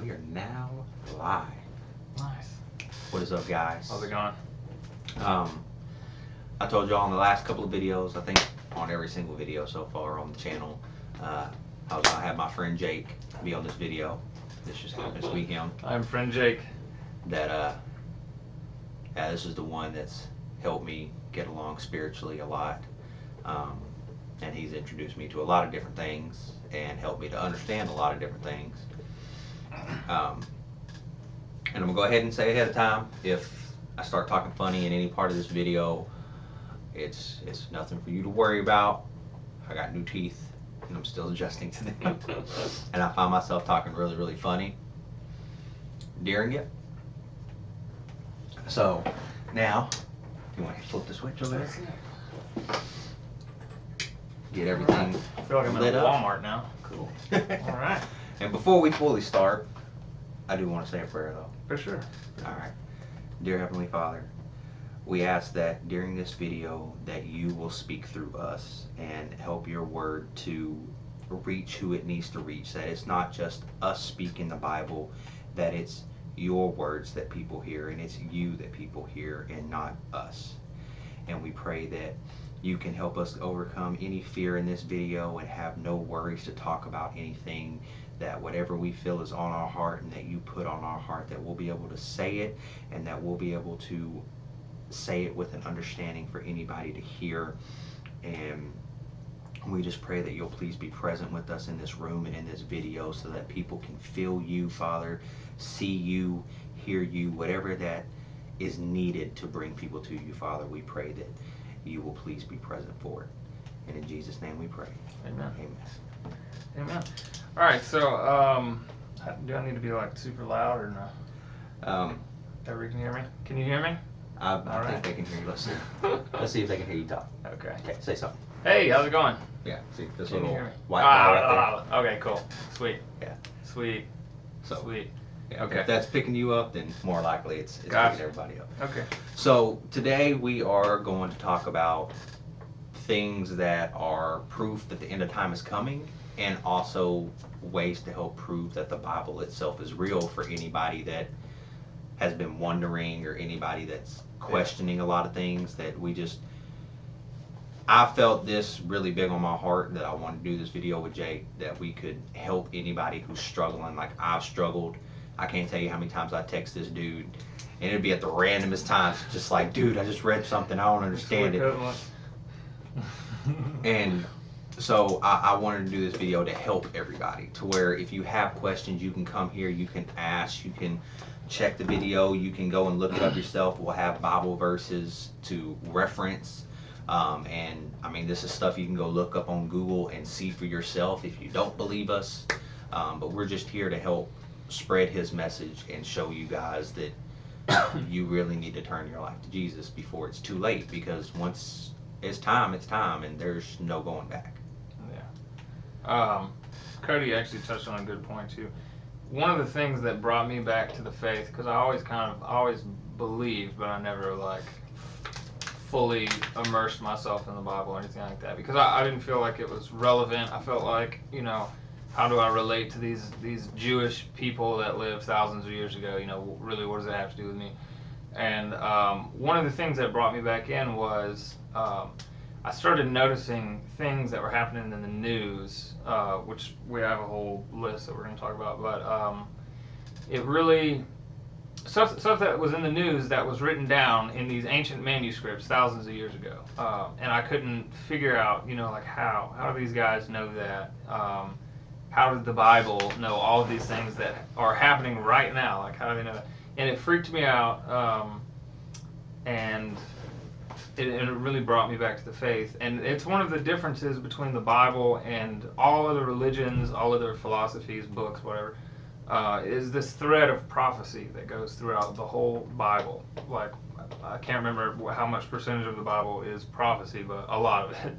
We are now live. Nice. What is up, guys? How's it going? I told y'all in the last couple of videos, I think on every single video so far on the channel, I was gonna have my friend Jake be on this video. This just happens to be him. I'm friend Jake. This is the one that's helped me get along spiritually a lot. And he's introduced me to a lot of different things and helped me to understand a lot of different things. And I'm gonna go ahead and say ahead of time, if I start talking funny in any part of this video, it's nothing for you to worry about. I got new teeth and I'm still adjusting to them. And I find myself talking really, really funny during it. So now, you want to flip the switch over there? Get everything I feel like I'm lit in up. Walmart now. Cool. All right. And before we fully start, I do want to say a prayer though. For sure. All right. Dear Heavenly Father, we ask that during this video that you will speak through us and help your word to reach who it needs to reach. That it's not just us speaking the Bible, that it's your words that people hear and it's you that people hear and not us. And we pray that you can help us overcome any fear in this video and have no worries to talk about anything, that whatever we feel is on our heart and that you put on our heart, that we'll be able to say it and that we'll be able to say it with an understanding for anybody to hear. And we just pray that you'll please be present with us in this room and in this video so that people can feel you, Father, see you, hear you, whatever that is needed to bring people to you, Father. We pray that you will please be present for it. And in Jesus' name we pray. Amen. Amen. Amen. All right. So, do I need to be like super loud or no? Everybody can hear me? Can you hear me? I All think right. they can hear you. Let's see. Let's see if they can hear you talk. Okay. Okay, say something. Hey, how's it going? Yeah, see this Can you little hear me? white bar right Okay, cool. Sweet. Yeah. Sweet. there. So, Sweet. yeah, Okay. if that's picking you up, then more likely it's Gotcha. picking everybody up. Okay. So today we are going to talk about things that are proof that the end of time is coming, and also ways to help prove that the Bible itself is real for anybody that has been wondering or anybody that's questioning a lot of things. That I felt this really big on my heart that I wanted to do this video with Jake, that we could help anybody who's struggling like I've struggled. I can't tell you how many times I text this dude and it'd be at the randomest times, just like, dude, I just read something, I don't understand it. And so I wanted to do this video to help everybody, to where if you have questions, you can come here, you can ask, you can check the video, you can go and look it up yourself. We'll have Bible verses to reference. And I mean, this is stuff you can go look up on Google and see for yourself if you don't believe us. But we're just here to help spread his message and show you guys that you really need to turn your life to Jesus before it's too late, because once it's time, and there's no going back. Yeah. Cody actually touched on a good point too. One of the things that brought me back to the faith, because I always believed, but I never like fully immersed myself in the Bible or anything like that, because I didn't feel like it was relevant. I felt like, how do I relate to these Jewish people that lived thousands of years ago? Really, what does it have to do with me? And one of the things that brought me back in was I started noticing things that were happening in the news, which we have a whole list that we're going to talk about, but it really, stuff that was in the news that was written down in these ancient manuscripts thousands of years ago, and I couldn't figure out, like how do these guys know that? How did the Bible know all of these things that are happening right now? Like, how do they know that? And it freaked me out, and it really brought me back to the faith. And it's one of the differences between the Bible and all other religions, all other philosophies, books, whatever, is this thread of prophecy that goes throughout the whole Bible. Like, I can't remember how much percentage of the Bible is prophecy, but a lot of it.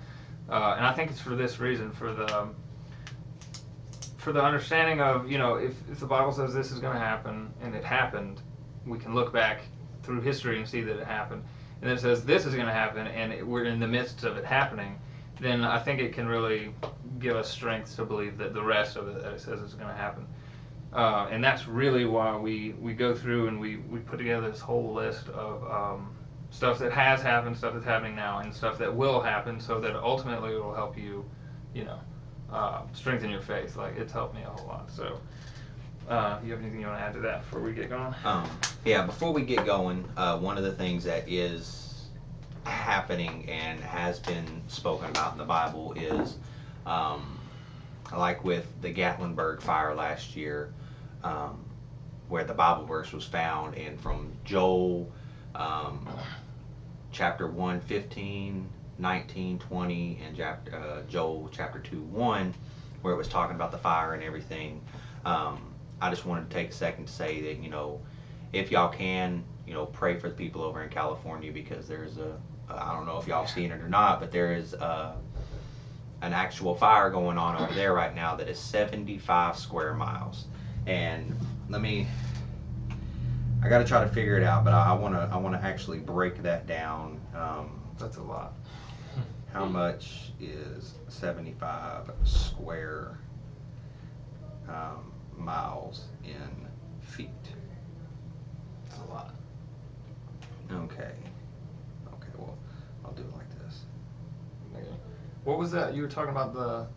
And I think it's for this reason, for the understanding of, if the Bible says this is going to happen and it happened, we can look back through history and see that it happened. And it says this is going to happen and we're in the midst of it happening, then I think it can really give us strength to believe that the rest of it that it says is going to happen. And that's really why we go through and we put together this whole list of stuff that has happened, stuff that's happening now, and stuff that will happen, so that ultimately it will help you, you know, strengthen your faith. Like, it's helped me a whole lot. So, you have anything you want to add to that before we get going? Yeah, before we get going, one of the things that is happening and has been spoken about in the Bible is, like with the Gatlinburg fire last year, where the Bible verse was found, and from Joel chapter 1, 15, 19, 20, and Joel chapter 2, 1, where it was talking about the fire and everything. I just wanted to take a second to say that, if y'all can, pray for the people over in California, because there's I don't know if y'all seen it or not, but there is an actual fire going on over there right now that is 75 square miles. And I got to try to figure it out, but I want to actually break that down. That's a lot. How much is 75 square miles in feet? That's a lot. Okay, well, I'll do it like this. Okay. What was that? You were talking about the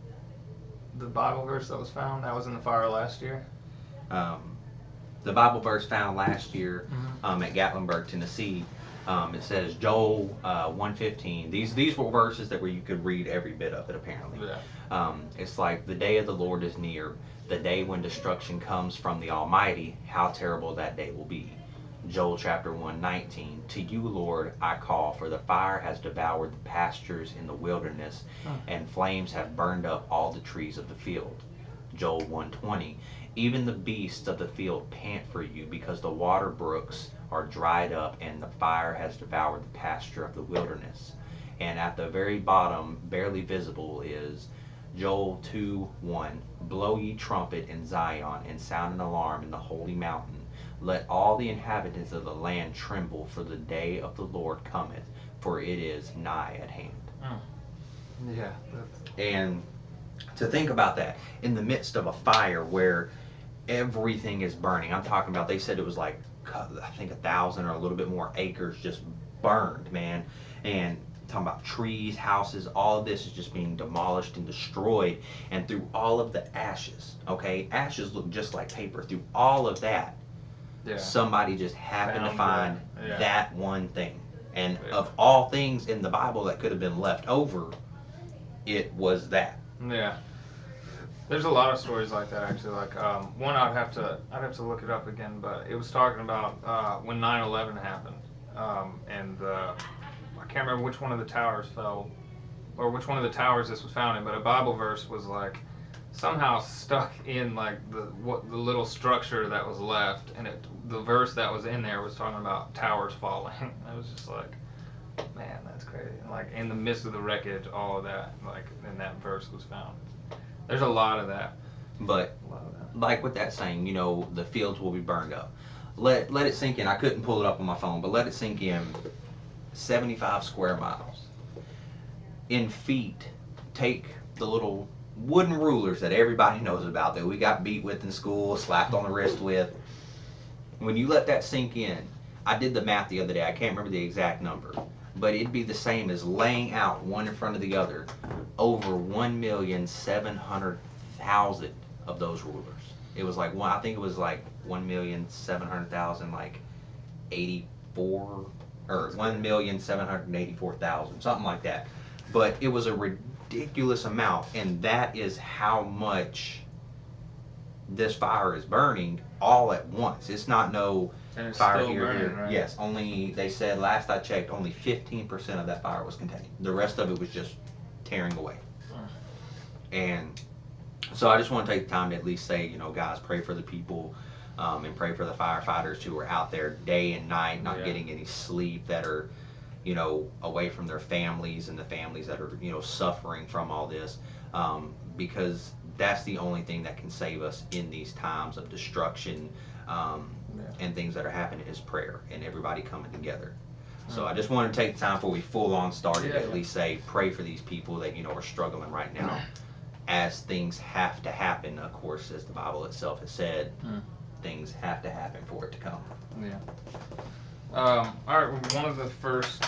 Bible verse that was found? That was in the fire last year? The Bible verse found last year at Gatlinburg, Tennessee. It says Joel 1:15. These were verses that where you could read every bit of it, apparently. Yeah. It's like, the day of the Lord is near, the day when destruction comes from the Almighty. How terrible that day will be. Joel chapter 1:19. To you, Lord, I call, for the fire has devoured the pastures in the wilderness, and flames have burned up all the trees of the field. Joel 1:20. Even the beasts of the field pant for you, because the water brooks are dried up, and the fire has devoured the pasture of the wilderness. And at the very bottom, barely visible, is Joel 2:1. Blow ye trumpet in Zion, and sound an alarm in the holy mountain. Let all the inhabitants of the land tremble, for the day of the Lord cometh, for it is nigh at hand. Yeah. And to think about that, in the midst of a fire where everything is burning. I'm talking about, they said it was like, I think 1,000 or a little bit more acres just burned, man. And talking about trees, houses, all of this is just being demolished and destroyed. And through all of the ashes, okay, ashes look just like paper. Through all of that, somebody just happened to find that one thing. And of all things in the Bible that could have been left over, it was that. Yeah. There's a lot of stories like that, actually. Like, one, I'd have to look it up again, but it was talking about when 9/11 happened, and I can't remember which one of the towers fell, or which one of the towers this was found in, but a Bible verse was like somehow stuck in like the little structure that was left, and the verse that was in there was talking about towers falling. It was just like, man, that's crazy. Like, in the midst of the wreckage, all of that, like, and that verse was found. There's a lot of that. But like with that saying, the fields will be burned up. Let it sink in. I couldn't pull it up on my phone, but let it sink in. 75 square miles. In feet, take the little wooden rulers that everybody knows about, that we got beat with in school, slapped on the wrist with. When you let that sink in, I did the math the other day. I can't remember the exact number, but it'd be the same as laying out one in front of the other over 1,700,000 of those rulers. It was like I think it was like 1,700,000, like 84, or 1,784,000, something like that. But it was a ridiculous amount, and that is how much this fire is burning all at once. It's not no and it's fire still here, burning, here. right? Yes, only, they said, last I checked, only 15% of that fire was contained. The rest of it was just tearing away. And so I just want to take the time to at least say, guys, pray for the people, and pray for the firefighters who are out there day and night, not getting any sleep, that are, away from their families, and the families that are, suffering from all this, because that's the only thing that can save us in these times of destruction, and things that are happening, is prayer and everybody coming together. So I just wanted to take the time before we full on started to at least say, pray for these people that, are struggling right now. as things have to happen, of course, as the Bible itself has said, things have to happen for it to come. Yeah. All right. Well, one of the first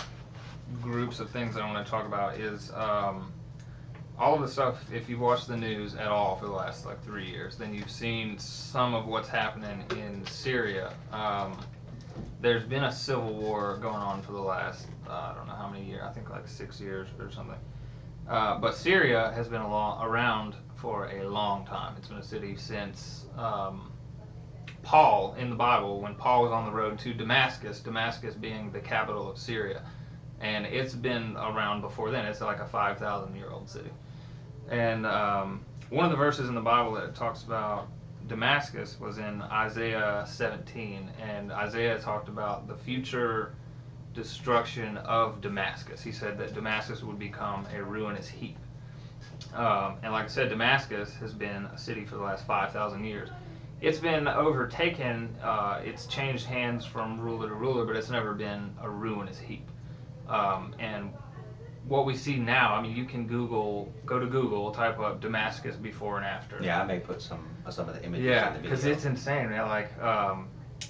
groups of things I want to talk about is all of the stuff. If you've watched the news at all for the last like 3 years, then you've seen some of what's happening in Syria. There's been a civil war going on for the last I don't know how many years. I think like 6 years or something. But Syria has been around for a long time. It's been a city since Paul in the Bible, when Paul was on the road to Damascus, Damascus being the capital of Syria. And it's been around before then. It's like a 5,000-year-old city. And one of the verses in the Bible that talks about Damascus was in Isaiah 17. And Isaiah talked about the future destruction of Damascus. He said that Damascus would become a ruinous heap. And like I said, Damascus has been a city for the last 5,000 years. It's been overtaken, it's changed hands from ruler to ruler, but it's never been a ruinous heap. And what we see now, I mean, you can go to Google, type up Damascus before and after. Yeah, I may put some of the images in the video. Because it's insane, man. Like,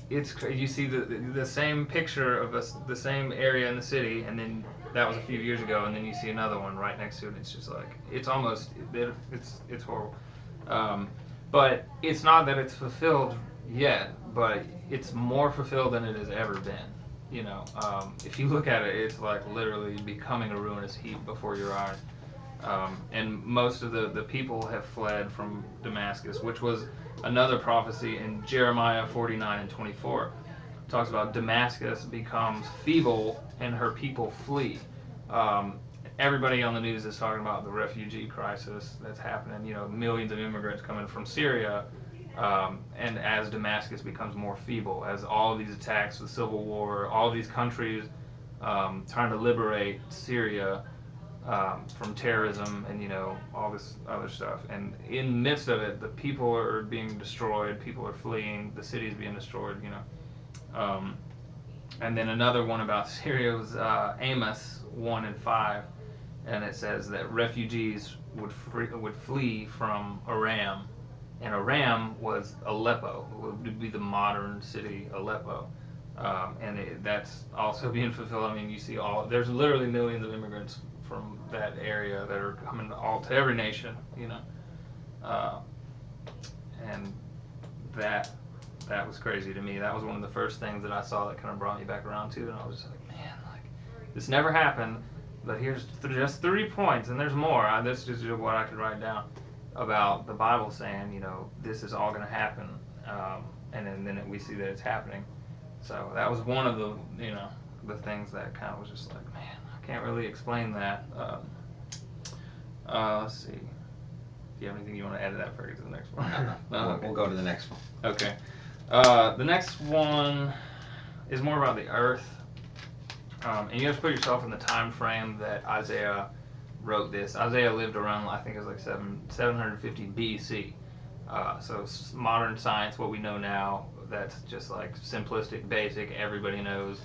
it's you see the same picture of the same area in the city, and then that was a few years ago, and then you see another one right next to it. It's just like it's horrible. But it's not that it's fulfilled yet, but it's more fulfilled than it has ever been. You know, if you look at it, it's like literally becoming a ruinous heap before your eyes. And most of the people have fled from Damascus, which was another prophecy in Jeremiah 49 and 24. It talks about Damascus becomes feeble and her people flee. Everybody on the news is talking about the refugee crisis that's happening. You know, millions of immigrants coming from Syria, and as Damascus becomes more feeble, as all of these attacks, the civil war, all of these countries trying to liberate Syria from terrorism and, you know, all this other stuff. And in the midst of it, the people are being destroyed, people are fleeing, the city's being destroyed, you know. And then another one about Syria was Amos 1 and 5, and it says that refugees would flee from Aram, and Aram was Aleppo, would be the modern city Aleppo. And that's also being fulfilled. I mean, you see there's literally millions of immigrants from that area that are coming all to every nation, you know. And that was crazy to me. That was one of the first things that I saw that kind of brought me back around to, and I was just like, man, like, this never happened, but here's just 3 points, and there's more. This is just what I could write down about the Bible saying, you know, this is all going to happen, and then we see that it's happening. So that was one of the, you know, the things that kind of was just like, man, I can't really explain that. Let's see. Do you have anything you want to add to that before we get to the next one? No, Okay. we'll go to the next one. Okay. The next one is more about the earth. And you have to put yourself in the time frame that Isaiah wrote this. Isaiah lived around, I think it was like 750 BC. So modern science, what we know now, that's just like simplistic, basic, everybody knows.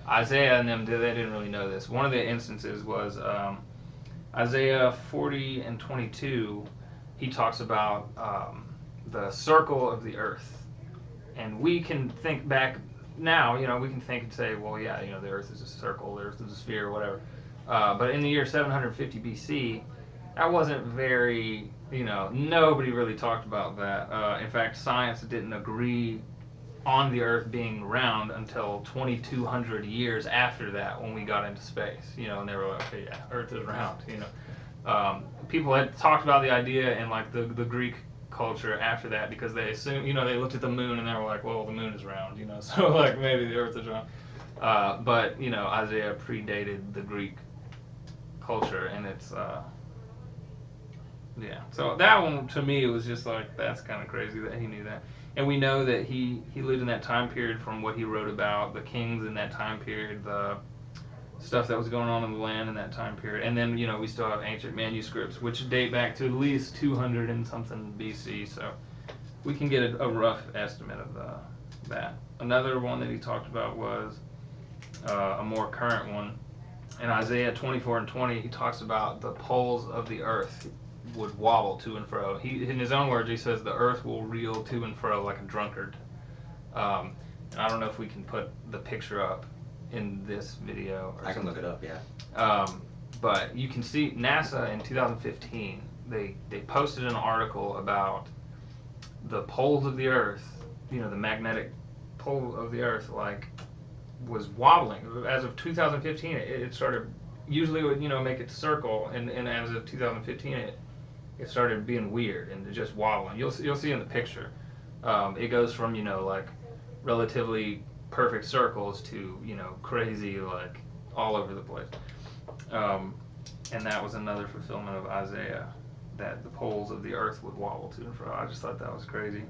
Isaiah and them, they didn't really know this. One of the instances was Isaiah 40 and 22. He talks about the circle of the earth. And we can think back now, you know, we can think and say, well, yeah, you know, the earth is a circle, the earth is a sphere, whatever. But in the year 750 BC, that wasn't very, you know, nobody really talked about that. In fact, science didn't agree on the earth being round until 2,200 years after that, when we got into space, you know, and they were like, okay, yeah, earth is round, you know. People had talked about the idea in like the Greek culture after that, because they assumed, you know, they looked at the moon and they were like, well, the moon is round, you know, so like maybe the earth is round. But, you know, Isaiah predated the Greek culture, and it's, yeah. So that one, to me, was just like, that's kind of crazy that he knew that. And we know that he lived in that time period from what he wrote about, the kings in that time period, the stuff that was going on in the land in that time period. And then, you know, we still have ancient manuscripts, which date back to at least 200 and something BC, so we can get a rough estimate of that. Another one that he talked about was a more current one. In Isaiah 24 and 20, he talks about the poles of the earth. would wobble to and fro. He, in his own words, he says the Earth will reel to and fro like a drunkard. And I don't know if we can put the picture up in this video. Or I can look it up, yeah. But you can see NASA in 2015, they posted an article about the poles of the Earth, the magnetic pole of the Earth, like, was wobbling. As of 2015, it started, usually it would, make it circle, and as of 2015, it started being weird and just wobbling. You'll see in the picture. It goes from, like, relatively perfect circles to, crazy, like, all over the place. And that was another fulfillment of Isaiah, that the poles of the earth would wobble to and fro. I just thought that was crazy.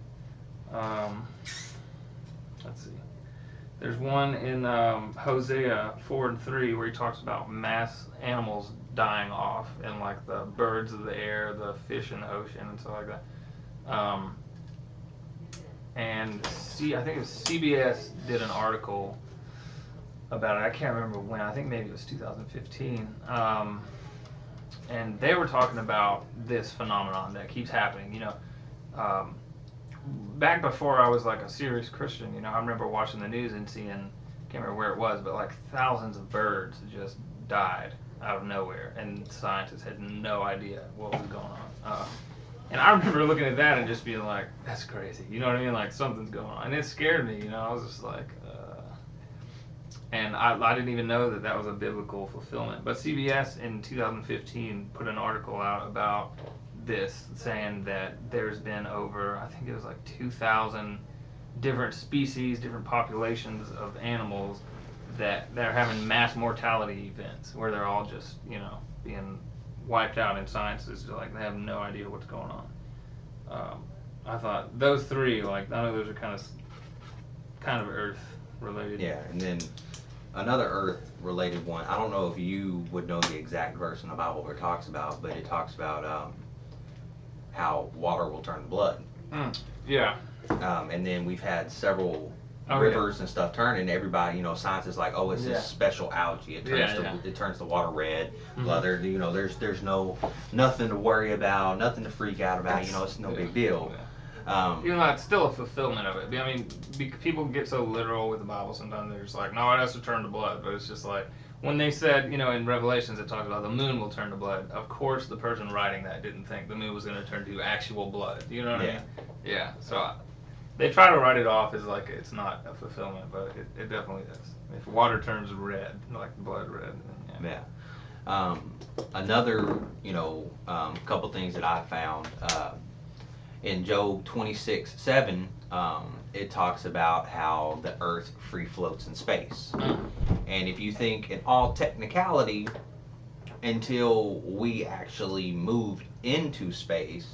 Let's see. There's one in Hosea 4:3 where he talks about mass animals dying off, and like the birds of the air, the fish in the ocean, and stuff like that. And I think it was CBS did an article about it. I can't remember when. I think maybe it was 2015. And they were talking about this phenomenon that keeps happening. Back before I was like a serious Christian, I remember watching the news and seeing, can't remember where it was, but like thousands of birds just died out of nowhere, and scientists had no idea what was going on. And I remember looking at that and just being like, that's crazy. You know what I mean? Like, something's going on. And it scared me, I was just like, and I didn't even know that was a biblical fulfillment. But CBS in 2015 put an article out about this, saying that there's been over, I think it was like 2,000 different species, different populations of animals that they're having mass mortality events where they're all just, being wiped out, and science is like, they have no idea what's going on. I thought those three, like, I know those are kind of Earth related. Yeah, and then another Earth related one. I don't know if you would know the exact verse in the Bible where it talks about, but it talks about how water will turn to blood. Yeah. And then we've had several rivers and stuff turn, and everybody, science is like, oh, it's this special algae. It turns the water red. Blood. There's nothing to worry about, nothing to freak out about. It's no big deal. Even though it's still a fulfillment of it. I mean, people get so literal with the Bible sometimes. They're just like, no, it has to turn to blood. But it's just like, when they said, in Revelations it talks about the moon will turn to blood. Of course, the person writing that didn't think the moon was going to turn to actual blood. You know what I mean? Yeah. So they try to write it off as like it's not a fulfillment, but it definitely is. If water turns red, like blood red, then yeah. Another, couple things that I found. In Job 26:7, it talks about how the earth free floats in space. And if you think in all technicality, until we actually moved into space,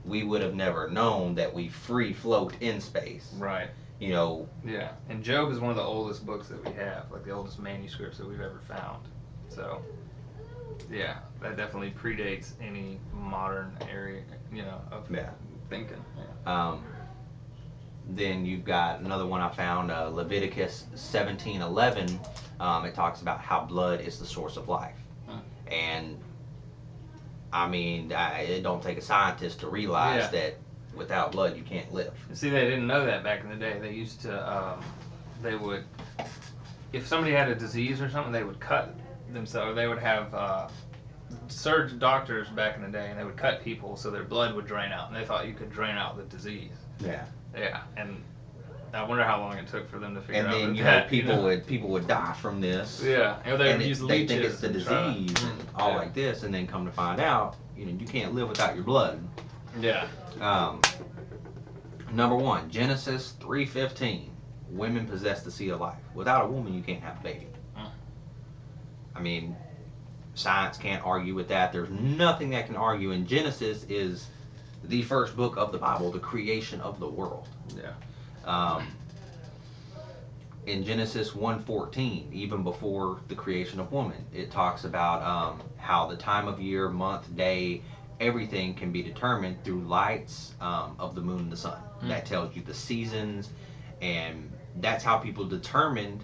we would have never known that we free float in space. Right. Yeah. And Job is one of the oldest books that we have, like the oldest manuscripts that we've ever found. So, yeah, that definitely predates any modern area, of thinking. Yeah. Then you've got another one I found, Leviticus 17:11. It talks about how blood is the source of life. And I mean, it don't take a scientist to realize that without blood you can't live. See, they didn't know that back in the day. They used to, they would, if somebody had a disease or something, they would cut themselves. They would have surgeon doctors back in the day, and they would cut people so their blood would drain out, and they thought you could drain out the disease. Yeah. Yeah, and I wonder how long it took for them to figure out. And then people would die from this. Yeah, and they would use they leeches. Think it's the disease and all like this, and then come to find out, you can't live without your blood. Yeah. Number one, Genesis 3:15. Women possess the seed of life. Without a woman, you can't have a baby. I mean, science can't argue with that. There's nothing that can argue. And Genesis is the first book of the Bible, the creation of the world. Yeah. In Genesis 1:14, even before the creation of woman, it talks about how the time of year, month, day, everything can be determined through lights of the moon and the sun. That tells you the seasons, and that's how people determined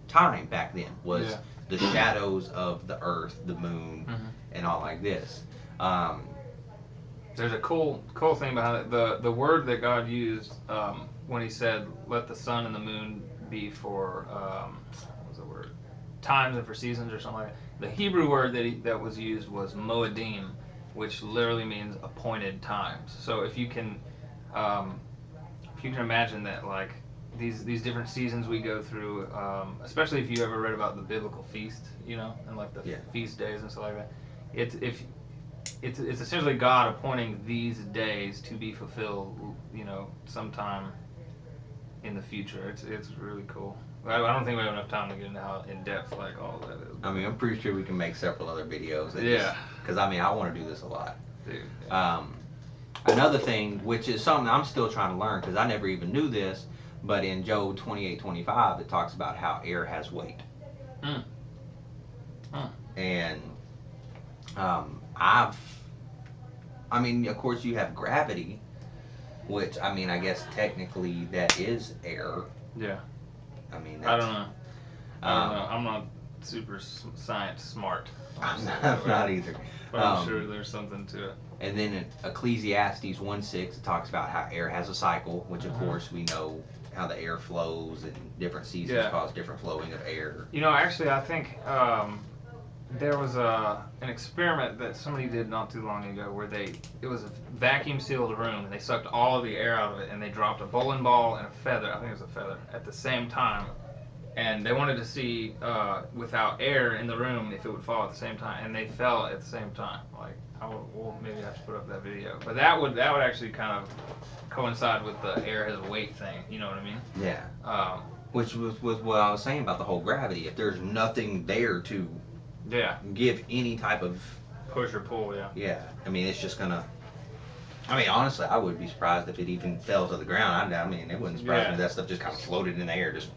time back then, was the shadows of the earth, the moon, and all like this. There's a cool thing behind it. The word that God used when He said, "Let the sun and the moon be for what was the word? Times and for seasons," or something like that. The Hebrew word that was used was moedim, which literally means appointed times. So if you can imagine that, like these different seasons we go through, especially if you ever read about the biblical feast, and like the feast days and stuff like that. It's essentially God appointing these days to be fulfilled, sometime in the future. It's really cool. I don't think we have enough time to get into how in depth like all of that is. I mean, I'm pretty sure we can make several other videos. Yeah. Because I mean, I want to do this a lot. Dude, yeah. Another thing, which is something I'm still trying to learn, because I never even knew this, but in Job 28:25, it talks about how air has weight. Mm. And I mean, of course, you have gravity, which, I mean, I guess technically that is air. Yeah. I mean, I don't know. I'm not super science smart. I'm not either. But I'm sure there's something to it. And then in Ecclesiastes 1:6, it talks about how air has a cycle, which of course we know how the air flows, and different seasons cause different flowing of air. Actually, I think there was an experiment that somebody did not too long ago where it was a vacuum sealed room, and they sucked all of the air out of it, and they dropped a bowling ball and a feather, I think it was a feather, at the same time. And they wanted to see without air in the room if it would fall at the same time, and they fell at the same time. Like we'll maybe have to put up that video, but that would actually kind of coincide with the air has weight thing. You know what I mean? Yeah. Which was what I was saying about the whole gravity. If there's nothing there to give any type of push or pull, yeah. I mean, it's just gonna. I mean, honestly, I would be surprised if it even fell to the ground. I mean, it wouldn't surprise me if that stuff just kind of floated in the air. Just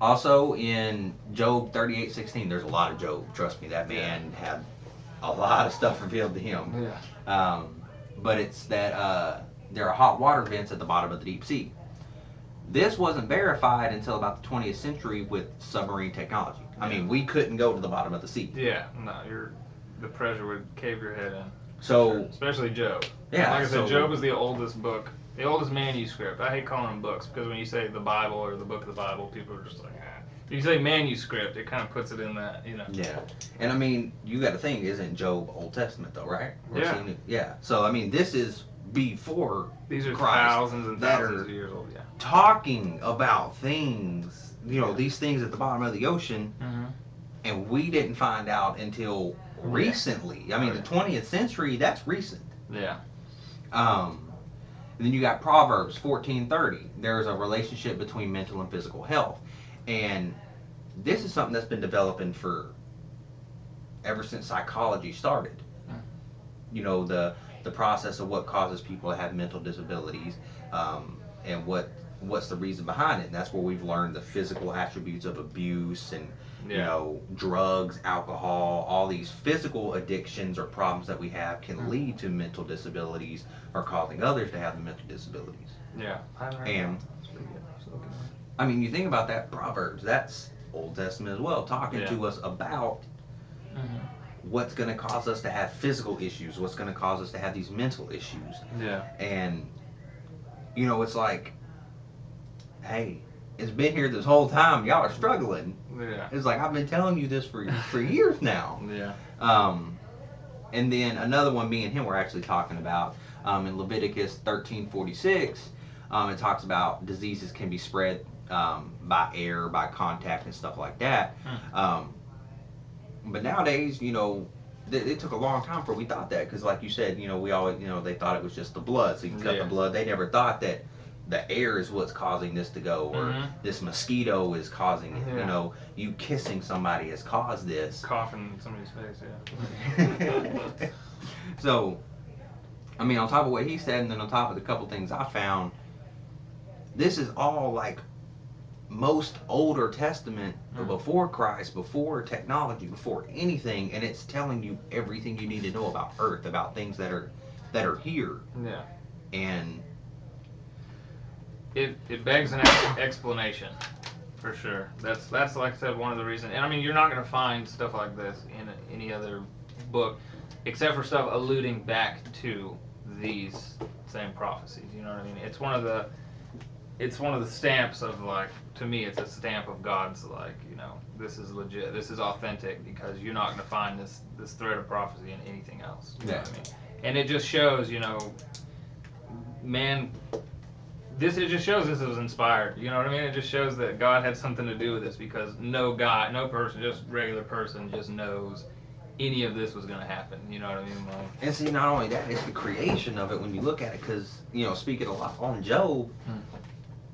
also in Job 38:16, there's a lot of Job. Trust me, that man had a lot of stuff revealed to him. But it's that there are hot water vents at the bottom of the deep sea. This wasn't verified until about the 20th century with submarine technology. I mean, we couldn't go to the bottom of the sea. Yeah, no, the pressure would cave your head in. So, sure. Especially Job. Yeah. Like I said, Job is the oldest book, the oldest manuscript. I hate calling them books because when you say the Bible or the book of the Bible, people are just like, ah. If you say manuscript, it kind of puts it in that, Yeah. And I mean, you got to think, isn't Job Old Testament though, right? Yeah. So, I mean, this is before these are Christ thousands and thousands of years old, talking about things, these things at the bottom of the ocean, and we didn't find out until recently. I mean, the 20th century, that's recent. Yeah. And then you got Proverbs 14:30. There's a relationship between mental and physical health. And this is something that's been developing for ever since psychology started. The process of what causes people to have mental disabilities, and what's the reason behind it. And that's where we've learned the physical attributes of abuse and drugs, alcohol, all these physical addictions or problems that we have can lead to mental disabilities or causing others to have the mental disabilities. Yeah. And I mean, you think about that, Proverbs, that's Old Testament as well, talking to us about what's going to cause us to have physical issues, what's going to cause us to have these mental issues. Yeah. And, it's like, hey, it's been here this whole time. Y'all are struggling. Yeah. It's like, I've been telling you this for years now. Yeah. And then another one, me and him were actually talking about, in Leviticus 13:46, it talks about diseases can be spread by air, by contact, and stuff like that. But nowadays, it took a long time before we thought that, because like you said, we always, they thought it was just the blood. So you cut the blood. They never thought that the air is what's causing this to go, or this mosquito is causing it. Yeah. You kissing somebody has caused this. Coughing in somebody's face, yeah. So, I mean, on top of what he said, and then on top of the couple things I found, this is all like most older testament before Christ, before technology, before anything, and it's telling you everything you need to know about Earth, about things that are here. Yeah. And it begs an explanation, for sure. That's like I said, one of the reasons. And I mean, you're not going to find stuff like this in any other book. except for stuff alluding back to these same prophecies. You know what I mean? It's one of the stamps of, like, to me, it's a stamp of God's, like, you know, this is legit, this is authentic, because you're not going to find this thread of prophecy in anything else. You know what I mean? And it just shows, you know, man, it just shows this was inspired. You know what I mean? It just shows that God had something to do with this, because no person, just regular person, just knows any of this was going to happen. You know what I mean? Like, and see, not only that, it's the creation of it when you look at it, because, you know, speaking a lot on Job,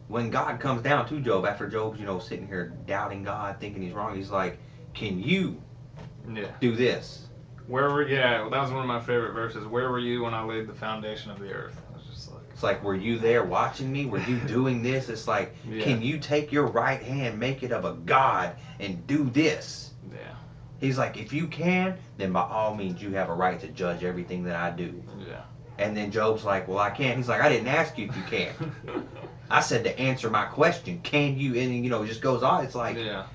when God comes down to Job, after Job's, you know, sitting here doubting God, thinking he's wrong, he's like, can you do this? That was one of my favorite verses. Where were you when I laid the foundation of the earth? I was just like, it's like, were you there watching me? Were you doing this? It's like, can you take your right hand, make it of a god, and do this? Yeah. He's like, if you can, then by all means you have a right to judge everything that I do. Yeah. And then Job's like, well, I can't. He's like, I didn't ask you if you can. I said to answer my question, can you? And, you know, it just goes on. It's like, yeah.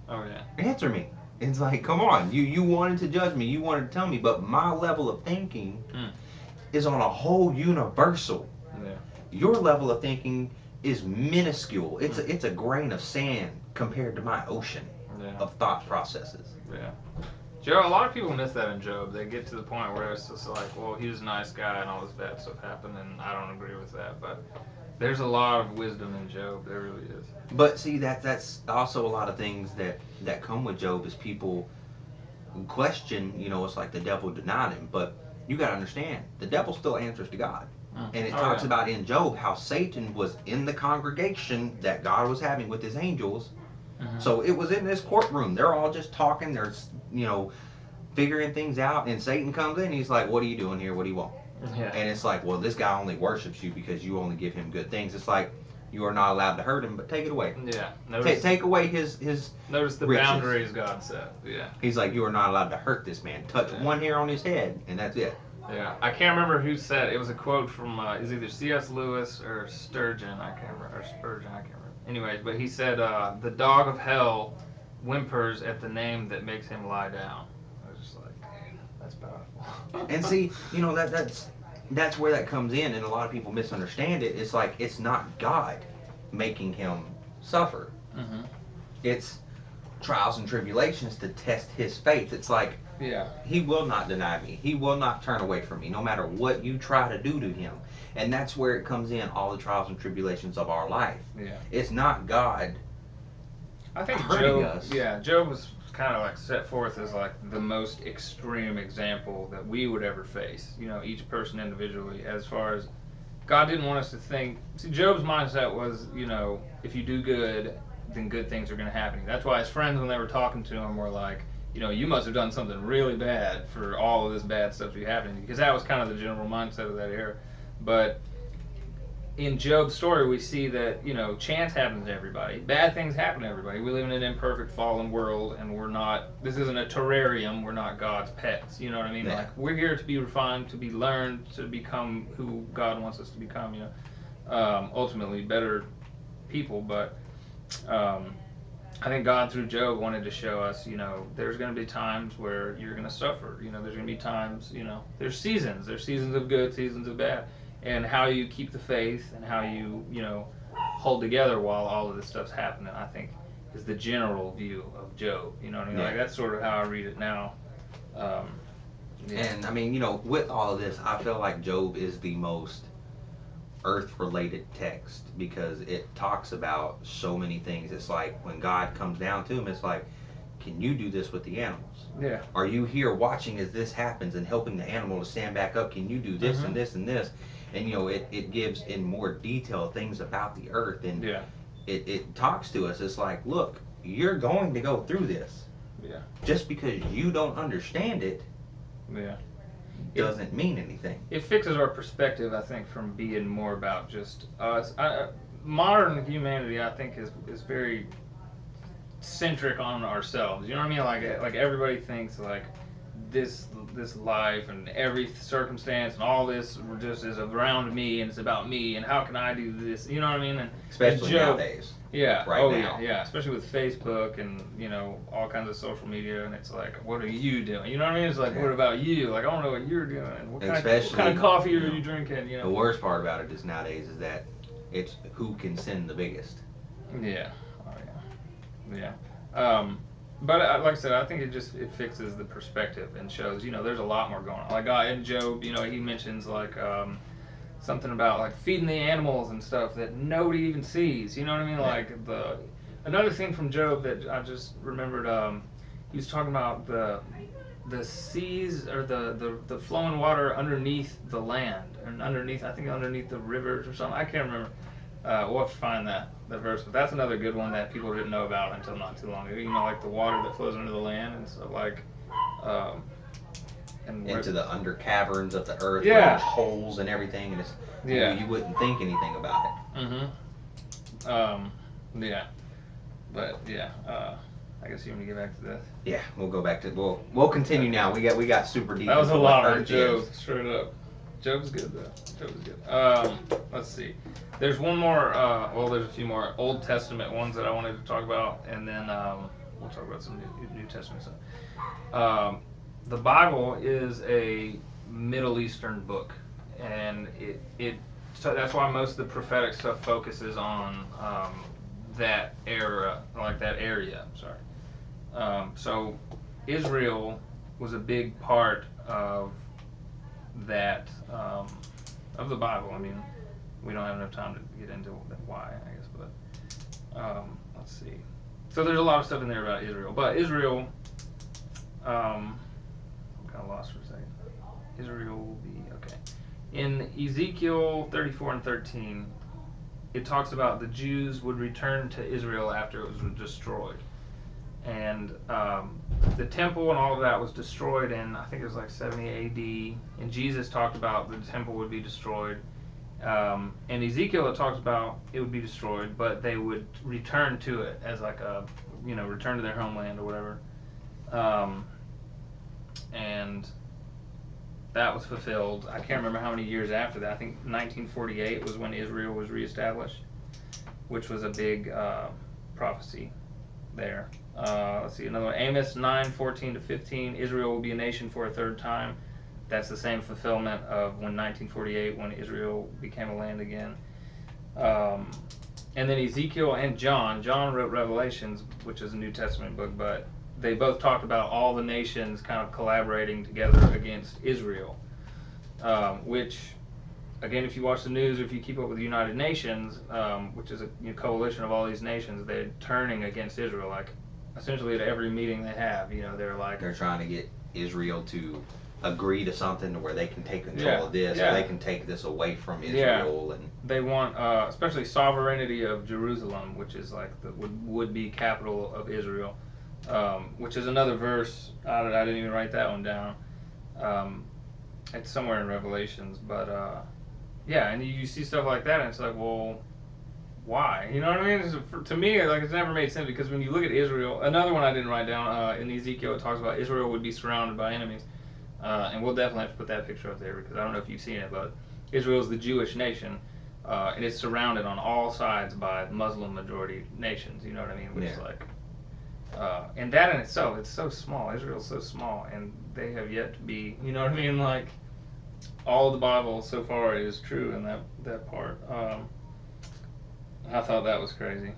Oh, yeah. Answer me. It's like, come on. You wanted to judge me. You wanted to tell me. But my level of thinking is on a whole universal. Yeah. Your level of thinking is minuscule. It's a grain of sand compared to my ocean of thought processes. Yeah. Joe, a lot of people miss that in Job. They get to the point where it's just like, well, he was a nice guy and all this bad stuff happened, and I don't agree with that. But there's a lot of wisdom in Job. There really is. But see, that's also a lot of things that come with Job is people question, you know, it's like the devil denied him. But you got to understand, the devil still answers to God. And it talks about in Job how Satan was in the congregation that God was having with his angels. So it was in this courtroom. They're all just talking. They're, you know, figuring things out. And Satan comes in. And he's like, what are you doing here? What do you want? Yeah. And it's like, well, this guy only worships you because you only give him good things. It's like, you are not allowed to hurt him, but take it away. Yeah. Take away his Notice the riches. boundaries God set. Yeah. He's like, you are not allowed to hurt this man. Touch one hair on his head, and that's it. Yeah. I can't remember who said it. It was a quote from is either C.S. Lewis or Sturgeon. I can't remember. Or Spurgeon. I can't remember. Anyways, but he said, the dog of hell whimpers at the name that makes him lie down. I was just like, dang, that's powerful. And see, you know, that's where that comes in, and a lot of people misunderstand it. It's like, it's not God making him suffer. It's trials and tribulations to test his faith. It's like, he will not deny me. He will not turn away from me, no matter what you try to do to him. And that's where it comes in, all the trials and tribulations of our life. Yeah. It's not God I think hurting us. Yeah, Job was kind of like set forth as like the most extreme example that we would ever face. You know, each person individually, as far as God didn't want us to think. See, Job's mindset was, you know, if you do good, then good things are going to happen. That's why his friends, when they were talking to him, were like, you know, you must have done something really bad for all of this bad stuff to be happening, because that was kind of the general mindset of that era. But in Job's story, we see that, you know, chance happens to everybody. Bad things happen to everybody. We live in an imperfect, fallen world, and we're not, this isn't a terrarium. We're not God's pets. You know what I mean? Yeah. Like, we're here to be refined, to be learned, to become who God wants us to become, you know. Ultimately, better people. But I think God, through Job, wanted to show us, you know, there's going to be times where you're going to suffer. You know, there's going to be times, you know, there's seasons. There's seasons of good, seasons of bad. And how you keep the faith and how you know, hold together while all of this stuff's happening, I think, is the general view of Job. You know what I mean? Yeah. Like, that's sort of how I read it now. And, I mean, you know, with all of this, I feel like Job is the most earth-related text, because it talks about so many things. It's like, when God comes down to him, it's like, can you do this with the animals? Yeah. Are you here watching as this happens and helping the animal to stand back up? Can you do this and this and this? And, you know, it gives in more detail things about the earth, and it talks to us. It's like, look, you're going to go through this. Yeah. Just because you don't understand it doesn't mean anything. It fixes our perspective, I think, from being more about just us. Modern humanity, I think, is very centric on ourselves. You know what I mean? Like everybody thinks like this life and every circumstance and all this just is around me and it's about me and how can I do this? You know what I mean? And Especially Job, nowadays. yeah. Right Oh now. yeah. Especially with Facebook and all kinds of social media, and it's like, what are you doing? You know what I mean? It's like, Yeah. what about you? Like, I want to know what you're doing. What kind Especially, of coffee are you know, you drinking? The worst part about it is nowadays is that it's who can sin the biggest. Yeah. Oh yeah. Yeah. But like I said, I think it fixes the perspective and shows there's a lot more going on. Like in Job, he mentions like something about like feeding the animals and stuff that nobody even sees. You know what I mean? Yeah. Like another thing from Job that I just remembered. He was talking about the seas or the flowing water underneath the land and underneath the rivers or something. I can't remember. We'll have to find that verse, but that's another good one that people didn't know about until not too long ago. Like the water that flows under the land and stuff like. Um, Into the under caverns of the earth, where Yeah. there's holes and everything, and it's you wouldn't think anything about it. Yeah. But yeah. I guess you want to get back to this. Yeah, we'll go back to we'll continue now. We got super deep. That was a into lot what on Earth Job, is. straight up. Job's good though. Job's good. Let's see. There's one more. There's a few more Old Testament ones that I wanted to talk about, and then we'll talk about some New Testament stuff. The Bible is a Middle Eastern book, and so that's why most of the prophetic stuff focuses on that era, like that area. Sorry. So Israel was a big part of that of the Bible. I mean, we don't have enough time to get into why, I guess, but let's see. So there's a lot of stuff in there about Israel, but Israel, I'm kind of lost for a second. Israel will be okay. In Ezekiel 34 and 13, it talks about the Jews would return to Israel after it was destroyed. And the temple and all of that was destroyed in, I think it was like 70 AD. And Jesus talked about the temple would be destroyed. And Ezekiel, it talks about it would be destroyed, but they would return to it as like a, return to their homeland or whatever. And that was fulfilled. I can't remember how many years after that. I think 1948 was when Israel was reestablished, which was a big prophecy there. Let's see, another one. Amos 9:14-15. Israel will be a nation for a third time. That's the same fulfillment of when 1948, when Israel became a land again. And then Ezekiel and John wrote Revelations, which is a New Testament book, but they both talked about all the nations kind of collaborating together against Israel, which, again, if you watch the news or if you keep up with the United Nations, which is a coalition of all these nations, they're turning against Israel. Like, essentially at every meeting they have, they're trying to get Israel to agree to something where they can take control of this, or they can take this away from Israel, and they want, especially sovereignty of Jerusalem, which is like the would be capital of Israel, which is another verse. I didn't even write that one down. It's somewhere in Revelations, but and you see stuff like that, and it's like, well, why? You know what I mean? To me, like, it's never made sense, because when you look at Israel, another one I didn't write down, in Ezekiel, it talks about Israel would be surrounded by enemies. And we'll definitely have to put that picture up there, because I don't know if you've seen it, but Israel is the Jewish nation, and it's surrounded on all sides by Muslim majority nations. You know what I mean? Which is like, and that in itself, it's so small. Israel's so small, and they have yet to be. You know what I mean? Like, all the Bible so far is true in that part. I thought that was crazy.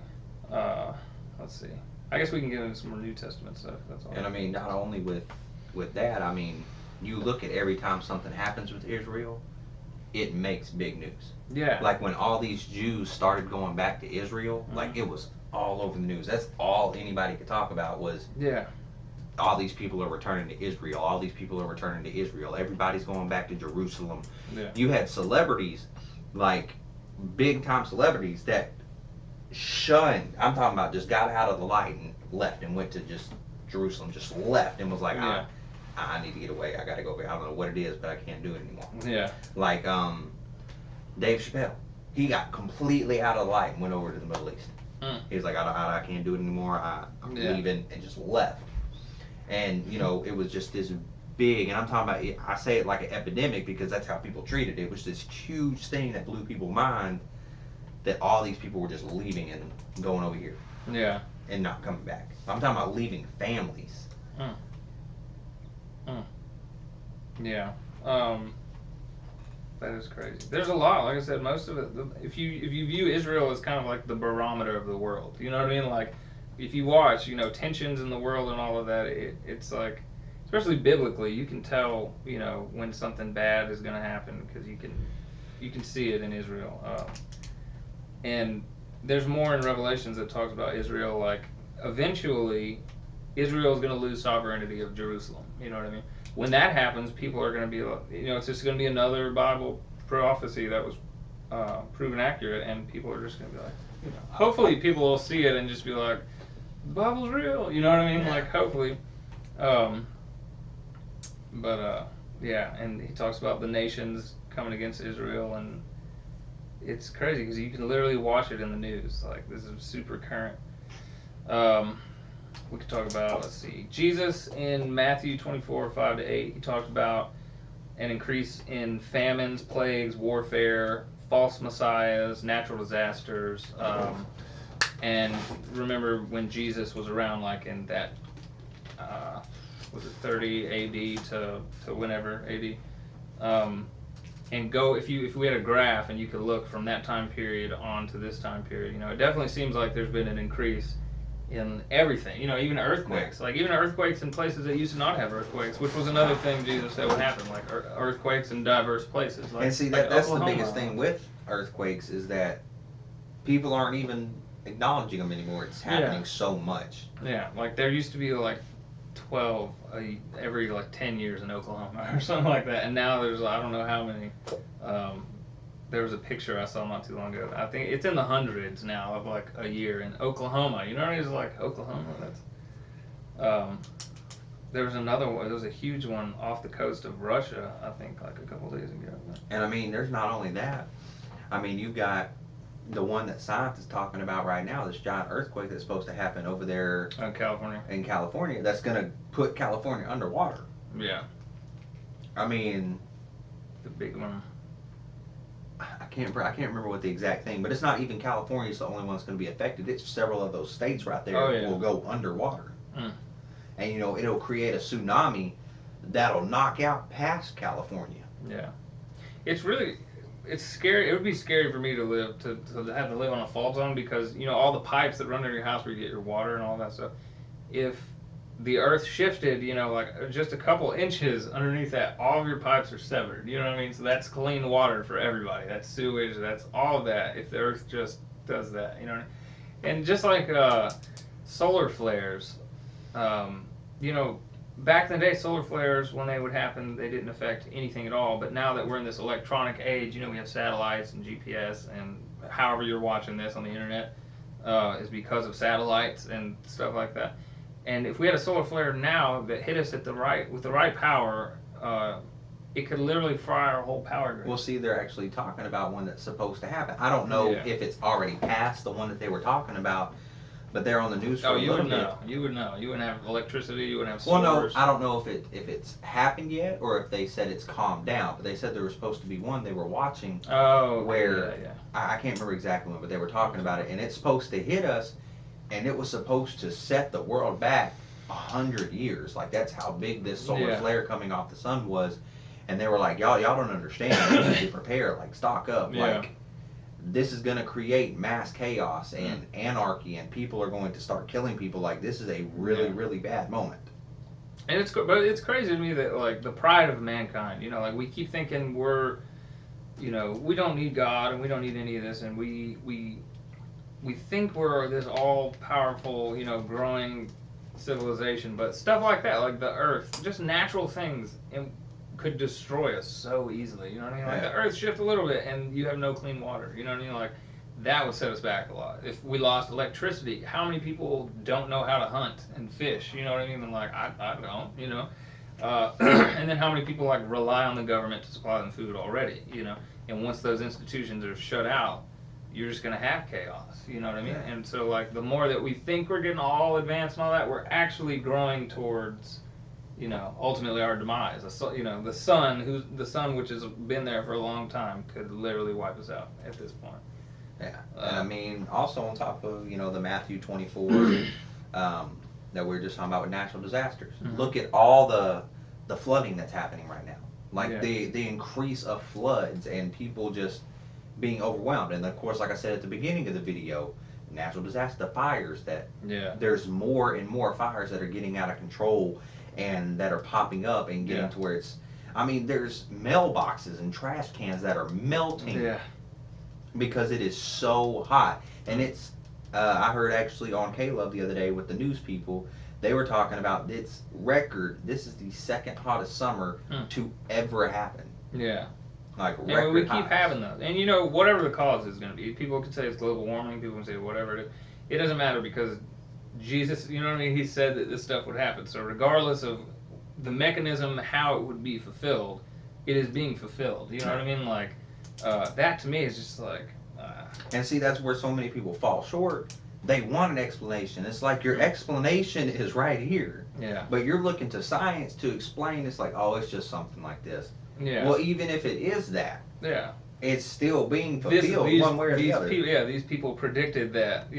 Let's see. I guess we can get into some more New Testament stuff. That's all. And I mean, not only with that, I mean, you look at every time something happens with Israel, it makes big news. Yeah. Like when all these Jews started going back to Israel, like it was all over the news. That's all anybody could talk about was all these people are returning to Israel. All these people are returning to Israel. Everybody's going back to Jerusalem. Yeah. You had celebrities, like big time celebrities that shunned. I'm talking about just got out of the light and left and went to just Jerusalem. Just left and was like, I need to get away. I gotta go back. I don't know what it is, but I can't do it anymore. Yeah. Like Dave Chappelle, he got completely out of the light and went over to the Middle East. He was like, I can't do it anymore. I'm leaving, and just left. And it was just this big, and I'm talking about it, I say it like an epidemic because that's how people treated it. It was this huge thing that blew people's mind that all these people were just leaving and going over here Yeah. and not coming back. I'm talking about leaving families. Mm. Mm. Yeah. Um, that is crazy. There's a lot. Like I said, most of it. If you view Israel as kind of like the barometer of the world, you know what I mean? Like, if you watch, tensions in the world and all of that, it's like, especially biblically, you can tell, when something bad is going to happen because you can see it in Israel. And there's more in Revelations that talks about Israel. Like, eventually, Israel is going to lose sovereignty of Jerusalem. You know what I mean? When that happens, people are going to be, it's just going to be another Bible prophecy that was proven accurate, and people are just going to be like, hopefully, people will see it and just be like, the Bible's real. You know what I mean? Like, hopefully. Um, but yeah, and he talks about the nations coming against Israel, and it's crazy because you can literally watch it in the news. Like, this is super current. Um, we could talk about, let's see, Jesus in Matthew 24:5-8. He talked about an increase in famines, plagues, warfare, false messiahs, natural disasters. And remember when Jesus was around, like in that, was it 30 AD to whenever AD? And go, if we had a graph and you could look from that time period on to this time period, it definitely seems like there's been an increase in everything. Even earthquakes. Like, even earthquakes in places that used to not have earthquakes, which was another thing Jesus said would happen. Like, earthquakes in diverse places. Like, And see, like that's the Oklahoma. biggest thing with earthquakes is that people aren't even acknowledging them anymore. It's happening so much. Yeah, like there used to be like 12 every like 10 years in Oklahoma or something like that, and now there's, I don't know how many. There was a picture I saw not too long ago. I think it's in the hundreds now of like a year in Oklahoma. You know what I mean? It's like Oklahoma. There was another one. There was a huge one off the coast of Russia, I think, like a couple days ago. And I mean, there's not only that. I mean, you've got the one that science is talking about right now, this giant earthquake that's supposed to happen over there California. in California, that's going to put California underwater. Yeah. I mean, The big one. I can't remember what the exact thing, but it's not even California's the only one that's going to be affected. It's several of those states right there will go underwater. Mm. And it'll create a tsunami that'll knock out past California. Yeah. It's scary. It would be scary for me to have to live on a fault zone because all the pipes that run under your house where you get your water and all that stuff. If the earth shifted, like just a couple inches underneath that, all of your pipes are severed. You know what I mean? So that's clean water for everybody. That's sewage. That's all of that. If the earth just does that, and just like solar flares, um, back in the day, solar flares, when they would happen, they didn't affect anything at all. But now that we're in this electronic age, we have satellites and GPS, and however you're watching this on the internet is because of satellites and stuff like that. And if we had a solar flare now that hit us with the right power, it could literally fry our whole power grid. Well, see, they're actually talking about one that's supposed to happen. I don't know if it's already passed, the one that they were talking about, but they're on the news for a little bit. You would know. You wouldn't have electricity. You wouldn't have Well, stores. no, I don't know if it's happened yet or if they said it's calmed down. But they said there was supposed to be one they were watching. Oh, where I can't remember exactly when, but they were talking about it, and it's supposed to hit us, and it was supposed to set the world back 100 years. Like, that's how big this solar flare coming off the sun was. And they were like, y'all don't understand. You need to prepare, like, stock up. Like, this is going to create mass chaos and anarchy, and people are going to start killing people. Like, this is a really, really bad moment. And it's crazy to me that, like, the pride of mankind, like, we keep thinking we don't need God and we don't need any of this, and we think we're this all-powerful, growing civilization, but stuff like that, like the earth, just natural things, could destroy us so easily. You know what I mean? Like, the earth shift a little bit and you have no clean water. You know what I mean? Like, that would set us back a lot. If we lost electricity, how many people don't know how to hunt and fish? You know what I mean? And like, I don't, and then how many people like rely on the government to supply them food already, and once those institutions are shut out, you're just going to have chaos. You know what I mean? And so, like, the more that we think we're getting all advanced and all that, we're actually growing towards ultimately our demise. The sun, which has been there for a long time, could literally wipe us out at this point. Yeah, and I mean, also on top of the Matthew 24 that we were just talking about with natural disasters. Mhm. Look at all the flooding that's happening right now. Like Yeah. the increase of floods and people just being overwhelmed. And of course, like I said at the beginning of the video, natural disaster, the fires that Yeah. there's more and more fires that are getting out of control and that are popping up and getting Yeah. to where it's. I mean, there's mailboxes and trash cans that are melting Yeah. because it is so hot. And Mm. it's, I heard actually on Caleb the other day with the news people, they were talking about its record. This is the second hottest summer to ever happen. Yeah. Like And record we keep highs. having those. And whatever the cause is going to be, people can say it's global warming, people can say whatever it is. It doesn't matter because Jesus, you know what I mean? He said that this stuff would happen. So regardless of the mechanism, how it would be fulfilled, it is being fulfilled. You know what I mean? Like, that to me is just like. And see, that's where so many people fall short. They want an explanation. It's like your explanation is right here. Yeah. But you're looking to science to explain. It's like, oh, it's just something like this. Yeah. Well, even if it is that, yeah. it's still being fulfilled one way or the other. These people predicted that,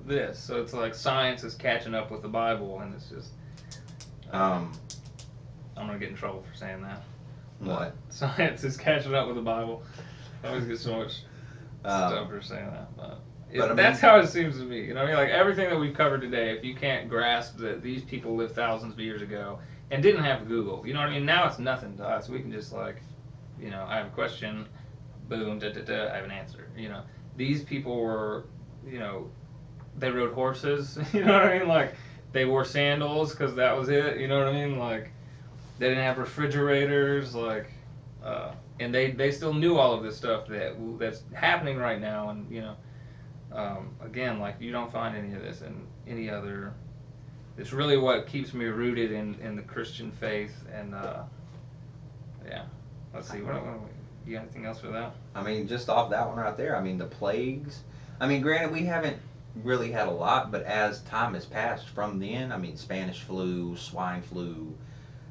this. So it's like science is catching up with the Bible, and it's just. I'm gonna get in trouble for saying that. What? Science is catching up with the Bible. I always get so much stuff for saying that, but that's how it seems to me. You know what I mean? Like everything that we've covered today, if you can't grasp that these people lived thousands of years ago and didn't have Google, you know what I mean? Now it's nothing to us. We can just I have a question, boom, I have an answer. These people were, they rode horses. You know what I mean? Like they wore sandals because that was it. You know what I mean? Like they didn't have refrigerators. And they still knew all of this stuff that's happening right now. And again, like you don't find any of this in any other. It's really what keeps me rooted in the Christian faith. And yeah, let's see. You got anything else for that? I mean, just off that one right there. I mean, the plagues. I mean, granted, we haven't really had a lot, but as time has passed from then, I mean, Spanish flu, swine flu.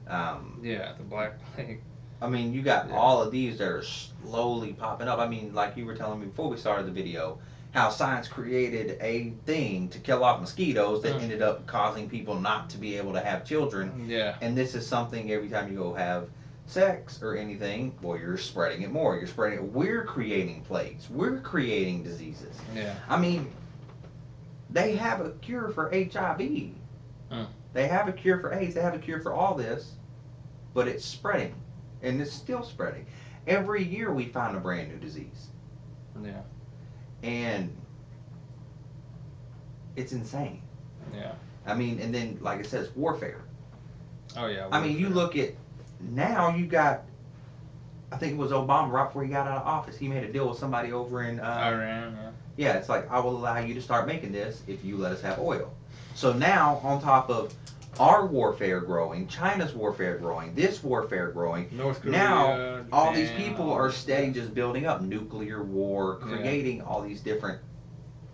Yeah, the Black Plague. I mean, you got all of these that are slowly popping up. I mean, like you were telling me before we started the video, how science created a thing to kill off mosquitoes that ended up causing people not to be able to have children. Yeah. And this is something every time you go have sex or anything, well, you're spreading it more. You're spreading it. We're creating plagues. We're creating diseases. Yeah. I mean, they have a cure for HIV. They have a cure for AIDS. They have a cure for all this, but it's spreading. And it's still spreading. Every year we find a brand new disease. Yeah. And it's insane. Yeah. I mean, and then, like it says, warfare. Oh, yeah. I mean, you look at, now you got, I think it was Obama right before he got out of office. He made a deal with somebody over in Iran, yeah. Yeah, it's like, I will allow you to start making this if you let us have oil. So now, on top of our warfare growing, China's warfare growing, this warfare growing, North Korea, now all these Japan, people are steady just building up nuclear war, creating all these different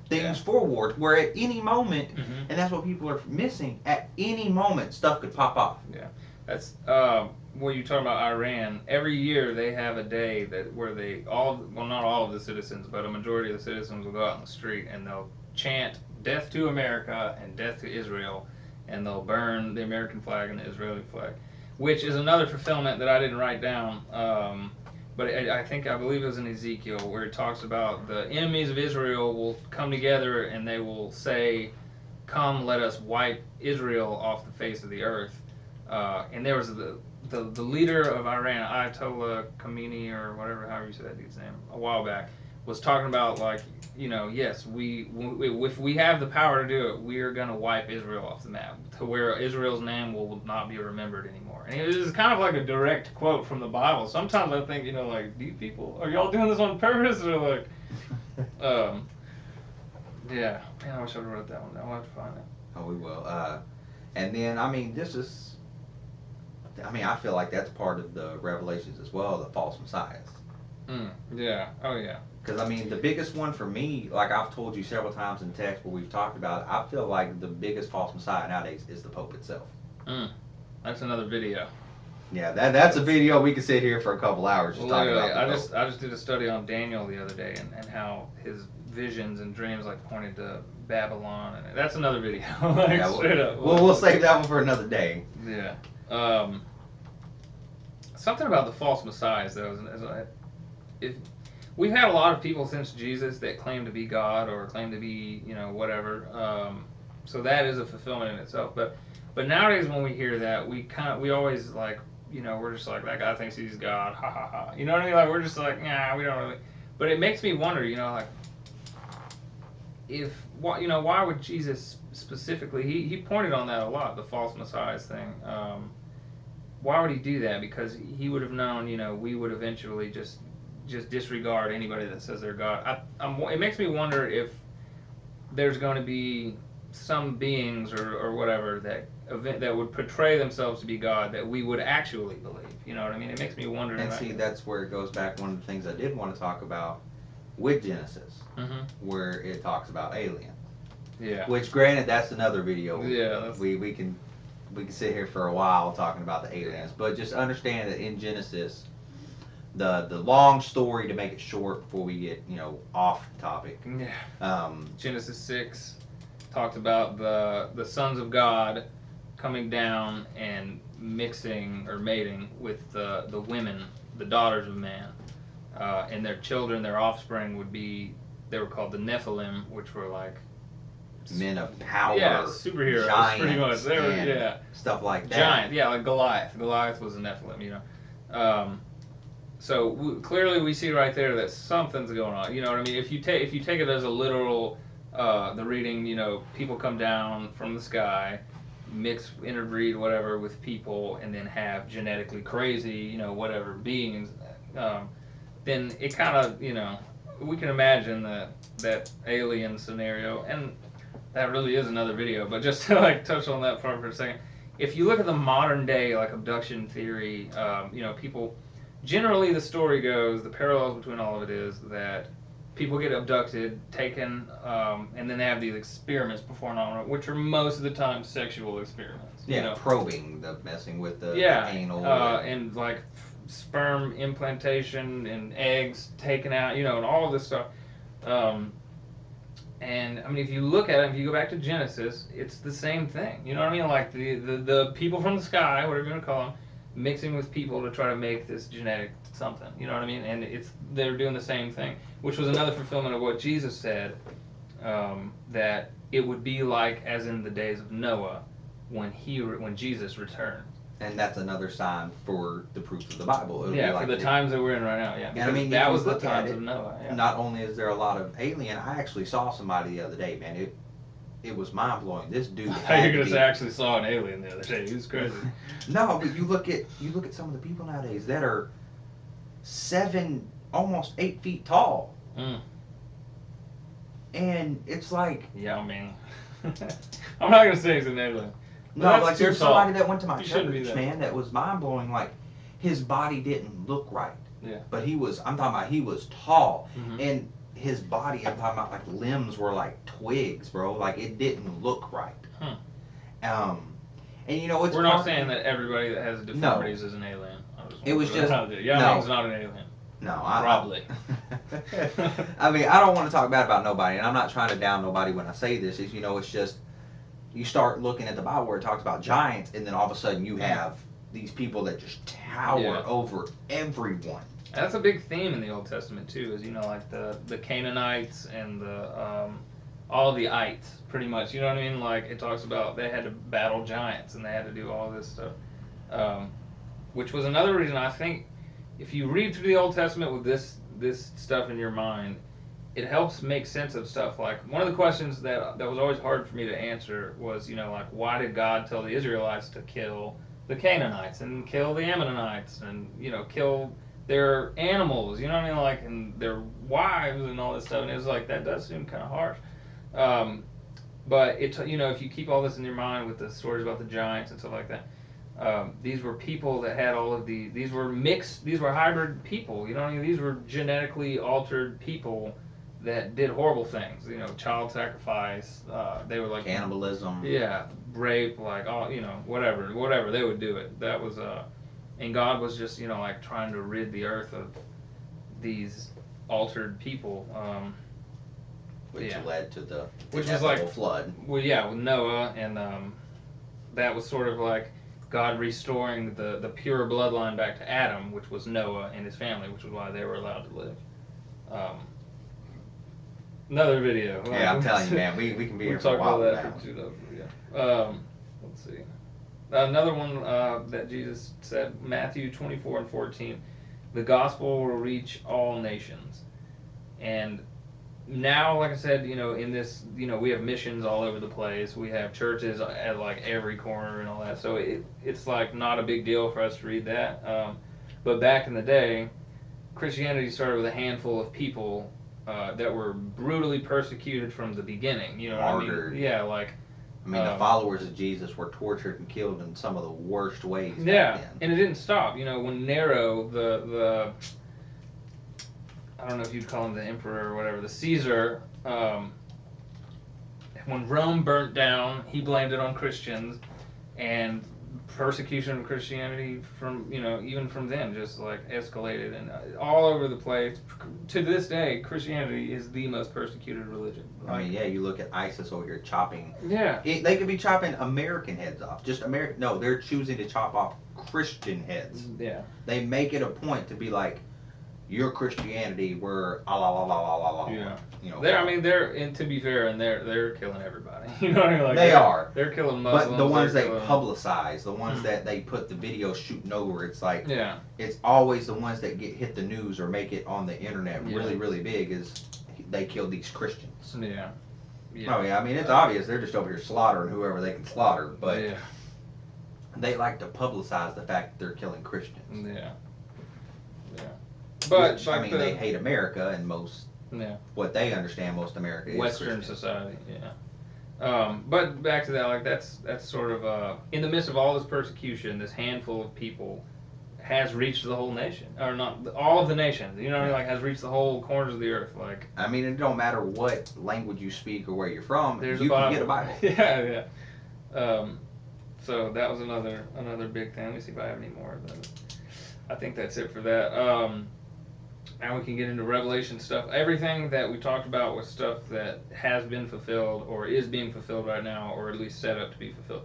things for war, where at any moment, and that's what people are missing, at any moment stuff could pop off. Yeah, that's what you're talking about. Iran, every year they have a day where not all of the citizens, but a majority of the citizens will go out in the street and they'll chant "Death to America" and "Death to Israel," and they'll burn the American flag and the Israeli flag, which is another fulfillment that I didn't write down. But I believe it was in Ezekiel where it talks about the enemies of Israel will come together and they will say, "Come, let us wipe Israel off the face of the earth." And there was the leader of Iran, Ayatollah Khomeini, or whatever, however you say that dude's name, a while back, was talking about yes, if we have the power to do it, we are going to wipe Israel off the map to where Israel's name will not be remembered anymore. And it is kind of like a direct quote from the Bible. Sometimes I think, do you people, are y'all doing this on purpose, or like, yeah, man, I wish I wrote that one down. I'll have to find it. Oh, we will. And then, I mean, I feel like that's part of the revelations as well, the false messiahs. Yeah. Oh, yeah. Because, I mean, the biggest one for me, like I've told you several times in text where we've talked about it, I feel like the biggest false messiah nowadays is the Pope itself. That's another video. Yeah, that's a video we could sit here for a couple hours just talking Literally, about. I just did a study on Daniel the other day and how his visions and dreams like pointed to Babylon, and that's another video. Like, Yeah, straight up. we'll save that one for another day. Yeah. Something about the false messiahs though if we've had a lot of people since Jesus that claim to be God or claim to be, whatever. So that is a fulfillment in itself. But nowadays when we hear that, we always like, we're just like, that guy thinks he's God, ha ha ha. You know what I mean? Like, we're just like, nah, we don't really. But it makes me wonder, like, why would Jesus specifically? He pointed on that a lot, the false messiahs thing. Why would he do that? Because he would have known, we would eventually just disregard anybody that says they're God. It makes me wonder if there's going to be some beings or whatever that would portray themselves to be God that we would actually believe. You know what I mean? It makes me wonder. And see, that's where it goes back. One of the things I did want to talk about with Genesis, where it talks about aliens. Yeah. Which, granted, that's another video. Yeah. We can sit here for a while talking about the aliens, but just understand that in Genesis, the long story, to make it short before we get off topic. Yeah. Genesis 6 talked about the sons of God coming down and mixing or mating with the women, the daughters of man, and their children, their offspring they were called the Nephilim, which were like men of power, superheroes, giants, pretty much. They were, stuff like that. Giant, like Goliath. Goliath was a Nephilim, So clearly we see right there that something's going on. You know what I mean? If you take it as a literal, the reading, people come down from the sky, mix, interbreed, whatever, with people, and then have genetically crazy, whatever beings, then it kind of, we can imagine that alien scenario, and that really is another video. But just to like touch on that part for a second, if you look at the modern day like abduction theory, people. Generally, the story goes, the parallels between all of it is that people get abducted, taken, and then they have these experiments performed on them, which are most of the time sexual experiments. Yeah, probing, messing with the anal. And like sperm implantation and eggs taken out, and all of this stuff. And I mean, if you look at it, if you go back to Genesis, it's the same thing. You know what I mean? Like the people from the sky, whatever you want to call them, mixing with people to try to make this genetic something, you know what I mean? And they're doing the same thing, which was another fulfillment of what Jesus said, that it would be like as in the days of Noah when Jesus returned. And that's another sign for the proofs of the Bible. For the times that we're in right now. Yeah, and I mean, that was the times of Noah. Yeah. Not only is there a lot of alien, I actually saw somebody the other day, man. It was mind blowing. This dude. I thought you were gonna say I actually saw an alien the other day. He was crazy. No, but you look at some of the people nowadays that are 7, almost 8 feet tall, and it's like. Yeah, I mean, I'm not gonna say he's an alien. No, like there's somebody that went to my church, man, that was mind blowing. Like his body didn't look right. Yeah. But he was tall, and his body, I'm talking about like limbs were like twigs, bro. Like it didn't look right. And it's. We're not saying that everybody that has deformities is an alien. It was just. Yao-Ming's not an alien. No, probably. I mean, I don't want to talk bad about nobody, and I'm not trying to down nobody when I say this. It's just you start looking at the Bible where it talks about giants, and then all of a sudden you have these people that just tower over everyone. That's a big theme in the Old Testament too, is like the Canaanites and the all the ites, pretty much. You know what I mean? Like it talks about they had to battle giants and they had to do all this stuff, which was another reason I think if you read through the Old Testament with this stuff in your mind, it helps make sense of stuff. Like one of the questions that was always hard for me to answer was, like why did God tell the Israelites to kill the Canaanites and kill the Ammonites and kill their animals, you know what I mean, like, and their wives and all this stuff, and it was like that does seem kind of harsh. But if you keep all this in your mind with the stories about the giants and stuff like that, these were people that had all of these were hybrid people, you know what I mean? These were genetically altered people that did horrible things. Child sacrifice. They were like Cannibalism. yeah, rape, like all whatever they would do it. That was and God was just like trying to rid the earth of these altered people. Which Yeah. led to the Which was inevitable like flood. Well, yeah, with Noah, and that was sort of like God restoring the pure bloodline back to Adam, which was Noah and his family, which was why they were allowed to live. Um, Another video. Yeah, I'm telling you, man, we can be we here for a talked while about with that that for one. 2 days. Yeah. Let's see. Another one that Jesus said, Matthew 24:14, the gospel will reach all nations. And now, like I said, in this, we have missions all over the place. We have churches at like every corner and all that. So it's like not a big deal for us to read that. But back in the day, Christianity started with a handful of people that were brutally persecuted from the beginning. You know what I mean? Martyred. Yeah, like. I mean, the followers of Jesus were tortured and killed in some of the worst ways Yeah, back then. and it didn't stop. When Nero, the I don't know if you'd call him the emperor or whatever, the Caesar, when Rome burnt down, he blamed it on Christians, and persecution of Christianity from even from then just like escalated and all over the place. To this day, Christianity is the most persecuted religion. I mean, yeah, you look at ISIS over here chopping. Yeah. They could be chopping American heads off. Just American. No, they're choosing to chop off Christian heads. Yeah. They make it a point to be like, your Christianity, we're la la la la la la. Yeah. They're. And to be fair, and they're killing everybody. You know what I mean? Like they are. They're killing Muslims. But the ones they killing... publicize, the ones that they put the video shooting over, it's like, yeah, it's always the ones that hit the news or make it on the internet really, really big. Is they killed these Christians. Yeah. Oh yeah, I mean it's obvious they're just over here slaughtering whoever they can slaughter, but they like to publicize the fact that they're killing Christians. Yeah. But which, I mean, they hate America and most. Yeah. What they understand, most America is Western Christian. society. Yeah. But back to that, like that's sort of in the midst of all this persecution, this handful of people has reached the whole nation, or not all of the nations. You know what I mean? Like has reached the whole corners of the earth. Like I mean, it don't matter what language you speak or where you're from. You can get a Bible. Yeah. So that was another big thing. Let me see if I have any more of those. I think that's it for that. Now we can get into Revelation stuff. Everything that we talked about was stuff that has been fulfilled or is being fulfilled right now, or at least set up to be fulfilled.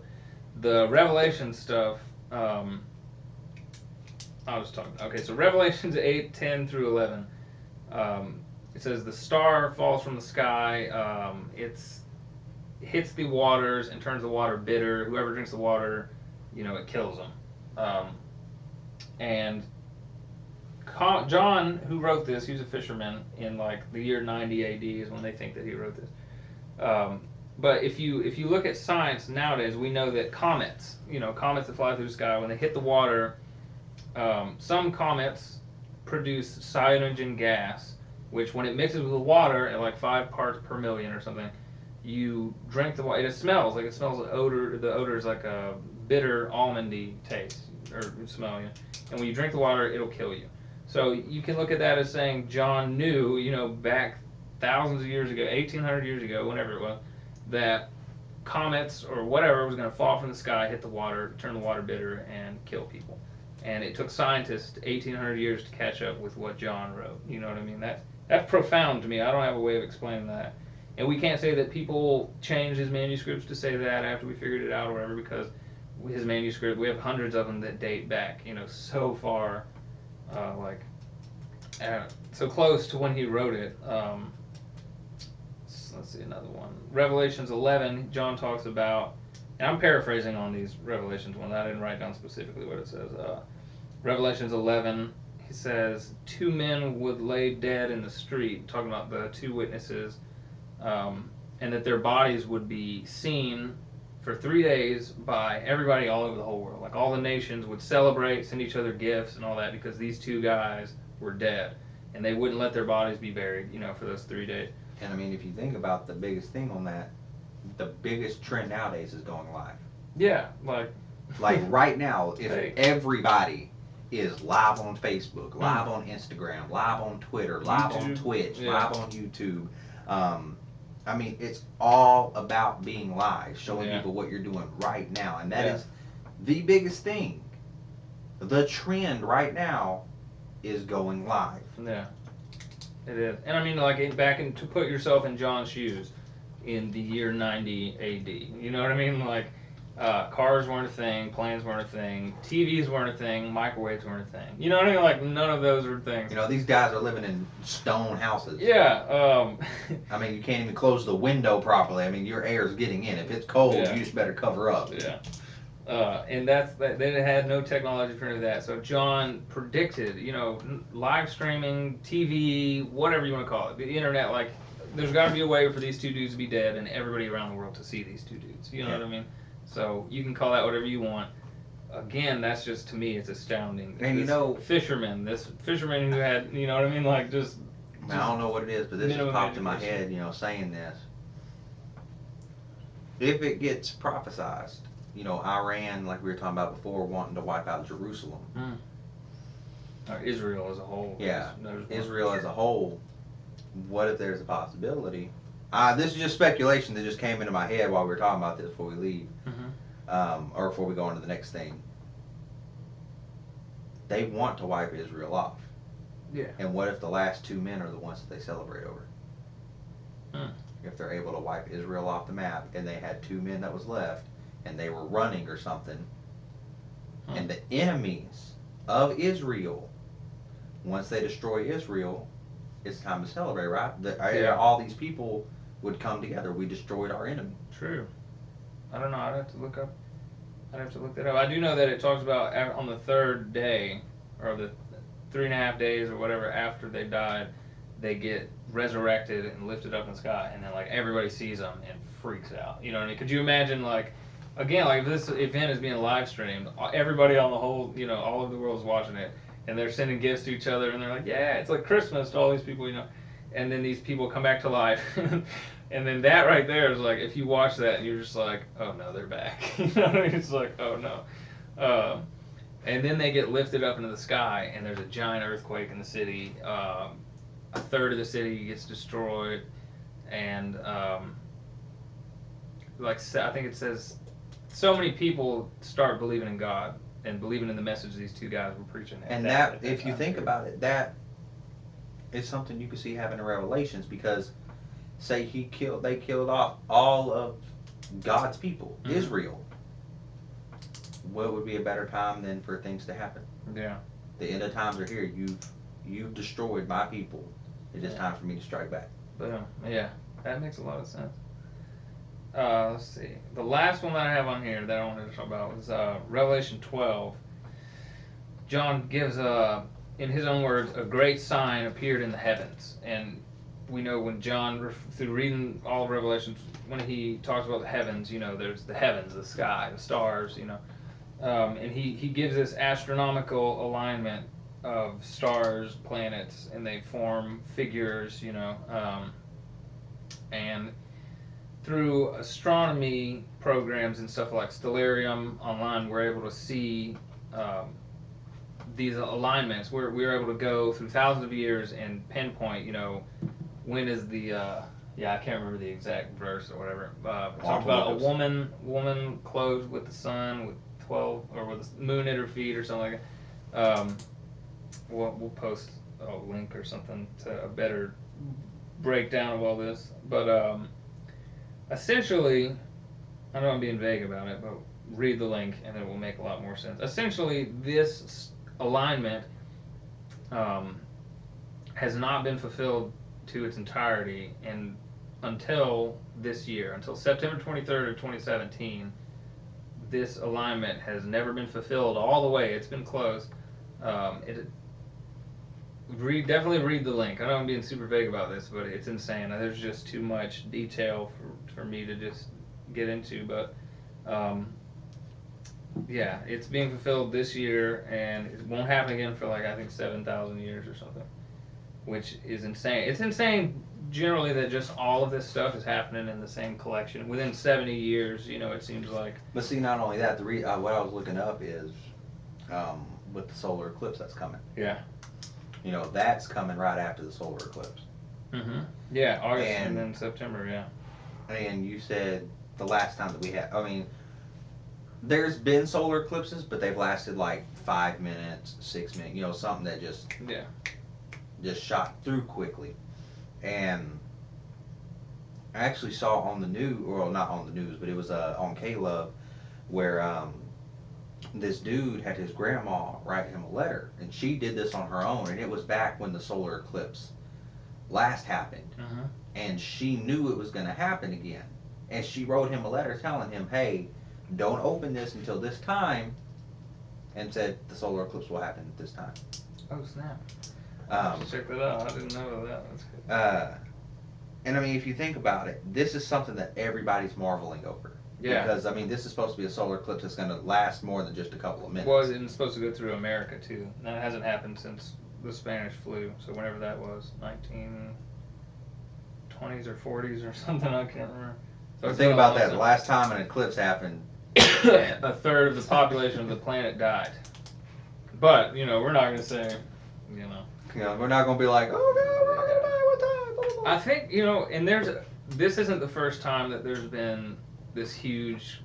The Revelation stuff, I'll just talk. Okay, so Revelations 8:10 through 11. It says the star falls from the sky. It hits the waters and turns the water bitter. Whoever drinks the water, it kills them. And John, who wrote this, he was a fisherman in like the year 90 AD is when they think that he wrote this. But if you look at science nowadays, we know that comets that fly through the sky, when they hit the water, some comets produce cyanogen gas, which when it mixes with the water at like 5 parts per million or something, you drink the water, it smells like odor. The odor is like a bitter almondy taste or smell, and when you drink the water, it'll kill you. So you can look at that as saying John knew, back thousands of years ago, 1,800 years ago, whenever it was, that comets or whatever was going to fall from the sky, hit the water, turn the water bitter, and kill people. And it took scientists 1,800 years to catch up with what John wrote. You know what I mean? That's profound to me. I don't have a way of explaining that. And we can't say that people changed his manuscripts to say that after we figured it out or whatever, because his manuscript, we have hundreds of them that date back, so far. So close to when he wrote it. Let's see another one. Revelations 11, John talks about, and I'm paraphrasing on these Revelations ones. I didn't write down specifically what it says. Revelations 11, he says, 2 men would lay dead in the street, talking about the 2 witnesses, and that their bodies would be seen for 3 days by everybody all over the whole world. Like all the nations would celebrate, send each other gifts and all that because these 2 guys were dead. And they wouldn't let their bodies be buried, for those 3 days. And I mean, if you think about the biggest thing on that, the biggest trend nowadays is going live. Yeah, like right now, if everybody is live on Facebook, live on Instagram, live on Twitter, live on YouTube, Twitch, yeah. live on YouTube. Um, I mean, it's all about being live, showing Yeah. people what you're doing right now, and that Yeah. is the biggest thing. The trend right now is going live. Yeah, it is. And I mean, like, to put yourself in John's shoes in the year 90 AD. You know what I mean? Like, cars weren't a thing, planes weren't a thing, TVs weren't a thing, microwaves weren't a thing. You know what I mean? Like, none of those were things. You know, these guys are living in stone houses. Yeah. I mean, you can't even close the window properly. I mean, your air's getting in. If it's cold, Yeah. you just better cover up. Yeah. And they had no technology for any of that. So John predicted, live streaming, TV, whatever you want to call it, the internet, like, there's got to be a way for these two dudes to be dead and everybody around the world to see these two dudes. You know what I mean? So you can call that whatever you want. Again, that's just, to me, it's astounding. And this fisherman who had, you know what I mean? Like, just. I mean, I don't know what it is, but this just popped in my head, saying this. If it gets prophesized, Iran, like we were talking about before, wanting to wipe out Jerusalem. Or Israel as a whole. Yeah, Israel as a whole. What if there's a possibility? This is just speculation that just came into my head while we were talking about this before we leave, or before we go on to the next thing. They want to wipe Israel off. Yeah. And what if the last two men are the ones that they celebrate over? If they're able to wipe Israel off the map, and they had two men that was left, and they were running or something, and the enemies of Israel, once they destroy Israel, it's time to celebrate, right? All these people would come together. We destroyed our enemy. True. I don't know. I'd have to look that up. I do know that it talks about on the third day, or the 3.5 days or whatever after they died, they get resurrected and lifted up in the sky, and then like everybody sees them and freaks out. You know what I mean? Could you imagine, like, again, like, if this event is being live streamed, everybody on the whole, all over the world is watching it, and they're sending gifts to each other, and they're like, yeah, it's like Christmas to all these people, and then these people come back to life. And then that right there is like, if you watch that, you're just like, oh no, they're back. You know what I mean? It's like, oh no. And then they get lifted up into the sky, and there's a giant earthquake in the city. A third of the city gets destroyed, and I think it says so many people start believing in God and believing in the message these two guys were preaching. And if you think about it, that is something you could see happen in Revelations, because say they killed off all of God's people, Israel. What would be a better time than for things to happen? Yeah. The end of times are here. You've destroyed my people. It is time for me to strike back. Boom. Yeah, that makes a lot of sense. Let's see. The last one that I have on here that I wanted to talk about was Revelation 12. John gives, in his own words, a great sign appeared in the heavens. And we know when John, through reading all of Revelations, when he talks about the heavens, there's the heavens, the sky, the stars, and he gives this astronomical alignment of stars, planets, and they form figures, and through astronomy programs and stuff like Stellarium online, we're able to see these alignments. We're able to go through thousands of years and pinpoint, when is the I can't remember the exact verse or whatever. It talks about a woman clothed with the sun, with 12, or with the moon at her feet or something like that. We'll post a link or something to a better breakdown of all this. But essentially, I know I'm being vague about it, but read the link and it will make a lot more sense. Essentially, this alignment has not been fulfilled to its entirety, and until this year, until September 23rd of 2017, this alignment has never been fulfilled all the way. It's been closed. Definitely read the link. I know I'm being super vague about this, but it's insane. There's just too much detail for me to just get into, but yeah, it's being fulfilled this year, and it won't happen again for I think 7,000 years or something, which is insane. It's insane generally that just all of this stuff is happening in the same collection within 70 years. It seems like. But see, not only that, what I was looking up is with the solar eclipse that's coming. Yeah. You know, that's coming right after the solar eclipse. Mm-hmm. Yeah, August and then September, yeah. And you said the last time that we had, I mean, there's been solar eclipses, but they've lasted like 5 minutes, 6 minutes, you know, something that just shot through quickly. And I actually saw on the news, well, not on the news, but it was on K-Love, where this dude had his grandma write him a letter, and she did this on her own, and it was back when the solar eclipse last happened, and she knew it was going to happen again, and she wrote him a letter telling him, hey, don't open this until this time, and said the solar eclipse will happen at this time. Oh, snap. Check that out. I didn't know that. That's good. And I mean, if you think about it, this is something that everybody's marveling over. Yeah. Because, I mean, this is supposed to be a solar eclipse that's going to last more than just a couple of minutes. Well, it's supposed to go through America, too. That hasn't happened since the Spanish flu, so whenever that was, 1920s or 40s or something, I can't remember. So think about that. The last time an eclipse happened, a third of the population of the planet died. But, you know, we're not going to say, you know. You know, we're not going to be like, oh, God, we're not going to die one time. Blah, blah, blah. I think, you know, and this isn't the first time that there's been this huge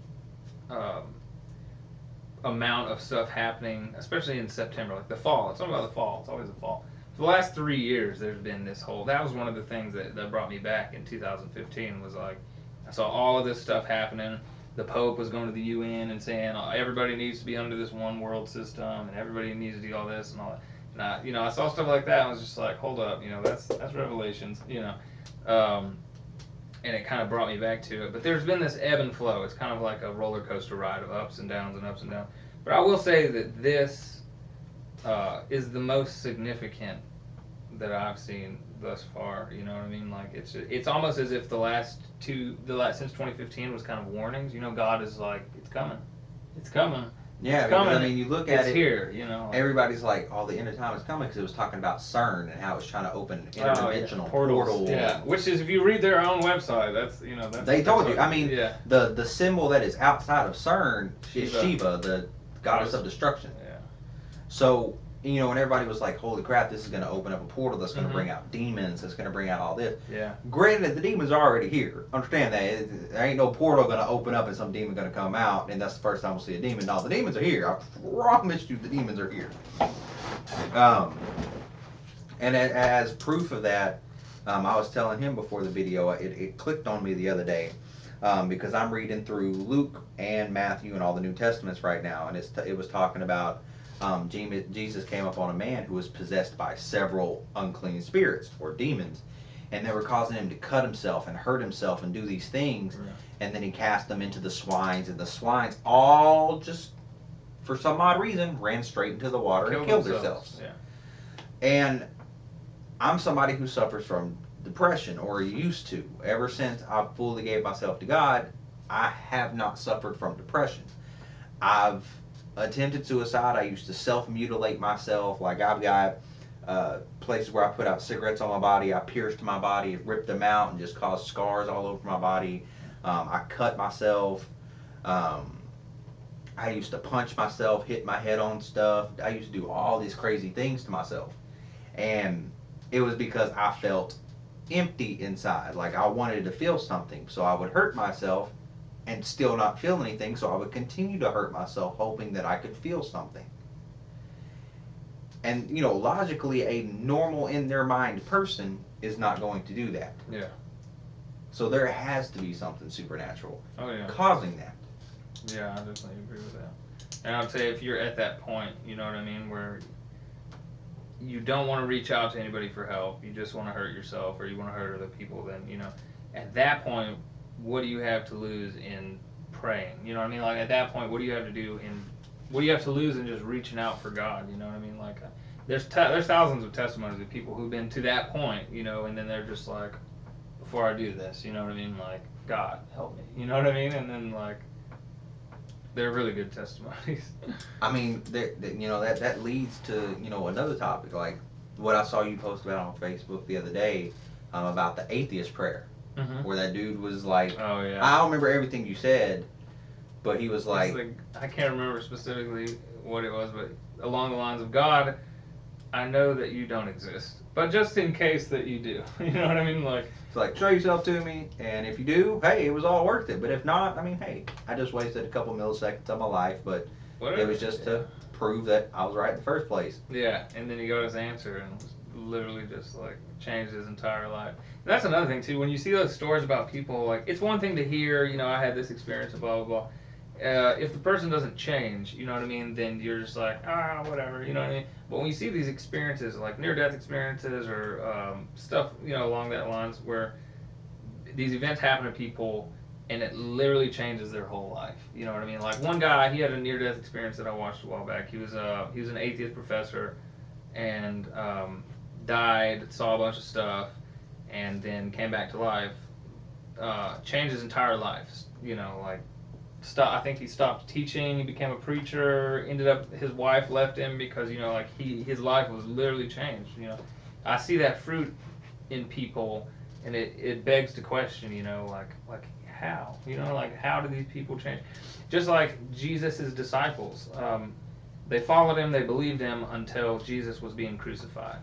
amount of stuff happening, especially in September, like the fall. It's all about the fall. It's always the fall. For the last 3 years, there's been this whole. That was one of the things that brought me back in 2015. Was like, I saw all of this stuff happening. The Pope was going to the UN and saying everybody needs to be under this one world system, and everybody needs to do all this and all that. And I saw stuff like that. And I was just like, hold up, you know, that's Revelations, you know. And it kind of brought me back to it. But there's been this ebb and flow. It's kind of like a roller coaster ride of ups and downs and ups and downs. But I will say that this is the most significant that I've seen thus far. You know what I mean? Like it's almost as if since 2015 was kind of warnings. You know, God is like, it's coming, it's coming. Yeah, it's coming. I mean, you look at it's here. You know, everybody's like, "Oh, the end of time is coming," because it was talking about CERN and how it's trying to open interdimensional portals. Yeah, which is if you read their own website, that's they told you. I mean, yeah. the symbol that is outside of CERN is Shiva, the goddess of destruction. Yeah. So, you know, and everybody was like, holy crap, this is going to open up a portal that's going to bring out demons, that's going to bring out all this. Yeah. Granted, the demons are already here. Understand that. There ain't no portal going to open up and some demon going to come out, and that's the first time we'll see a demon. No, the demons are here. I promise you the demons are here. And as proof of that, I was telling him before the video, it clicked on me the other day. Because I'm reading through Luke and Matthew and all the New Testaments right now, and it was talking about Jesus came upon a man who was possessed by several unclean spirits or demons, and they were causing him to cut himself and hurt himself and do these things, and then he cast them into the swines, and the swines all just, for some odd reason, ran straight into the water and killed themselves. Yeah. And I'm somebody who suffers from depression, or used to. Ever since I fully gave myself to God, I have not suffered from depression. I've attempted suicide. I used to self-mutilate myself. Like, I've got places where I put out cigarettes on my body. I pierced my body, ripped them out, and just caused scars all over my body. I cut myself. I used to punch myself, hit my head on stuff. I used to do all these crazy things to myself. And it was because I felt empty inside. Like, I wanted to feel something. So I would hurt myself and still not feel anything, so I would continue to hurt myself, hoping that I could feel something. And, you know, logically, a normal, in their mind person is not going to do that. Yeah. So there has to be something supernatural causing that. Yeah, I definitely agree with that. And I'd say if you're at that point, you know what I mean, where you don't want to reach out to anybody for help, you just want to hurt yourself, or you want to hurt other people, then, you know, at that point, what do you have to lose in praying? You know what I mean? Like, at that point, what do you have to lose in just reaching out for God? You know what I mean? Like, there's thousands of testimonies of people who've been to that point, you know, and then they're just like, before I do this, you know what I mean? Like, God, help me. You know what I mean? And then, like, they're really good testimonies. I mean, you know, that leads to, you know, another topic, like what I saw you post about on Facebook the other day, about the atheist prayer. Where that dude was like, oh yeah, I don't remember everything you said, but he was like, I can't remember specifically what it was, but along the lines of, God, I know that you don't exist, but just in case that you do, you know what I mean? Like, it's like, show yourself to me, and if you do, hey, it was all worth it. But if not, I mean, hey, I just wasted a couple milliseconds of my life, but whatever. it was just to prove that I was right in the first place. Yeah, and then he got his answer and was literally just like changed his entire life. And that's another thing too. When you see those stories about people, like it's one thing to hear, you know, I had this experience and blah blah blah. If the person doesn't change, you know what I mean, then you're just like, whatever, you know what I mean. But when you see these experiences, like near-death experiences or stuff, you know, along that lines, where these events happen to people and it literally changes their whole life. You know what I mean? Like one guy, he had a near-death experience that I watched a while back. He was an atheist professor and died, saw a bunch of stuff, and then came back to life. Changed his entire life. You know, like I think he stopped teaching. He became a preacher. Ended up his wife left him because you know, like his life was literally changed. You know, I see that fruit in people, and it begs to question. You know, like how? You know, like how do these people change? Just like Jesus's disciples. They followed him, they believed him until Jesus was being crucified.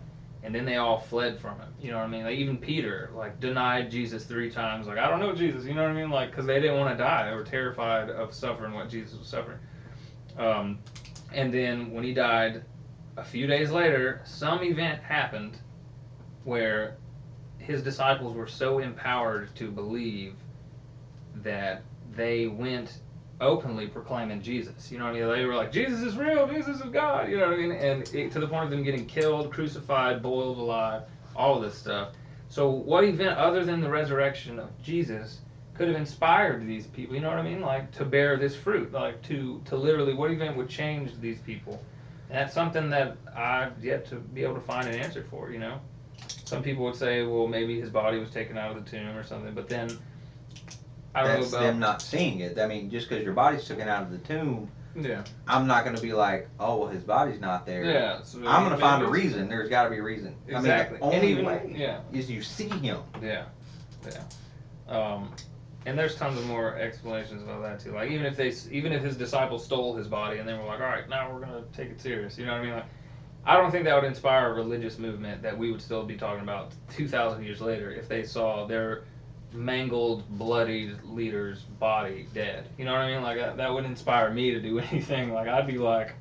And then they all fled from him. You know what I mean? Like even Peter, like denied Jesus 3 times. Like I don't know Jesus. You know what I mean? Like because they didn't want to die. They were terrified of suffering what Jesus was suffering. Um, and then when he died, a few days later, some event happened where his disciples were so empowered to believe that they went openly proclaiming Jesus. You know what I mean? They were like, Jesus is real, Jesus is God. You know what I mean? And to the point of them getting killed, crucified, boiled alive, all of this stuff. So, what event other than the resurrection of Jesus could have inspired these people? You know what I mean? Like to bear this fruit, like to literally, what event would change these people? And that's something that I've yet to be able to find an answer for. You know, some people would say, well, maybe his body was taken out of the tomb or something, but then I don't That's know them about. not seeing it. I mean, just because your body's taken out of the tomb, Yeah. I'm not going to be like, oh, well, his body's not there. Yeah. So I'm going to find a maybe reason. There's got to be a reason. exactly. I mean, the And only even way is you see him. yeah, yeah. And there's tons of more explanations about that too. Like even if his disciples stole his body and they were like, all right, now we're gonna take it serious. You know what I mean? Like, I don't think that would inspire a religious movement that we would still be talking about 2,000 years later if they saw their mangled, bloodied leader's body dead. You know what I mean? Like that would inspire me to do anything. Like I'd be like,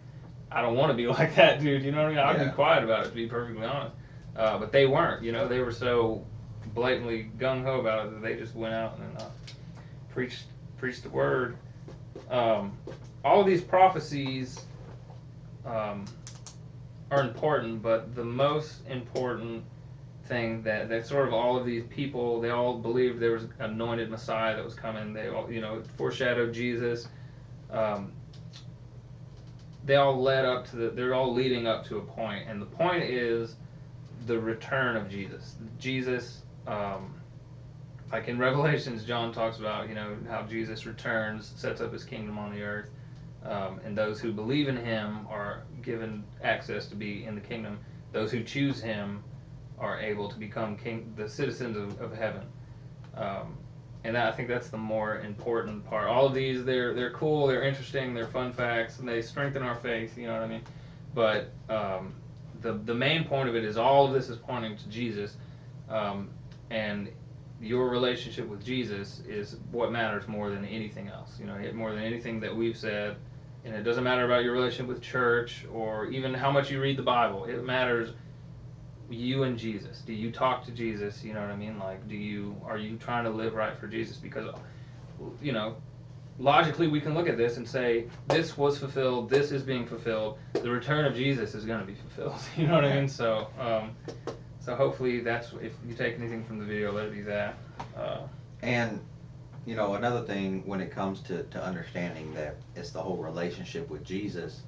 I don't want to be like that dude. You know what I mean? I'd be quiet about it to be perfectly honest. But they weren't. You know, they were so blatantly gung ho about it that they just went out and preached preached the word. Um, all of these prophecies um, are important, but the most important thing that sort of all of these people, they all believed there was an anointed Messiah that was coming. They all, you know, foreshadowed Jesus. Um, they all led up to they're all leading up to a point, and the point is the return of Jesus. Jesus, like in Revelations, John talks about, you know, how Jesus returns, sets up his kingdom on the earth, and those who believe in him are given access to be in the kingdom. Those who choose him are able to become the citizens of heaven. Um, and I think that's the more important part. All of these, they're cool, they're interesting, they're fun facts, and they strengthen our faith. You know what I mean? But the main point of it is all of this is pointing to Jesus, and your relationship with Jesus is what matters more than anything else. You know, more than anything that we've said. And it doesn't matter about your relationship with church or even how much you read the Bible. It matters you and Jesus. Do you talk to Jesus? You know what I mean? Like, are you trying to live right for Jesus? Because, you know, logically we can look at this and say this was fulfilled. This is being fulfilled. The return of Jesus is going to be fulfilled. You know what I mean? So, so hopefully that's if you take anything from the video, let it be that. And you know, another thing when it comes to understanding that it's the whole relationship with Jesus.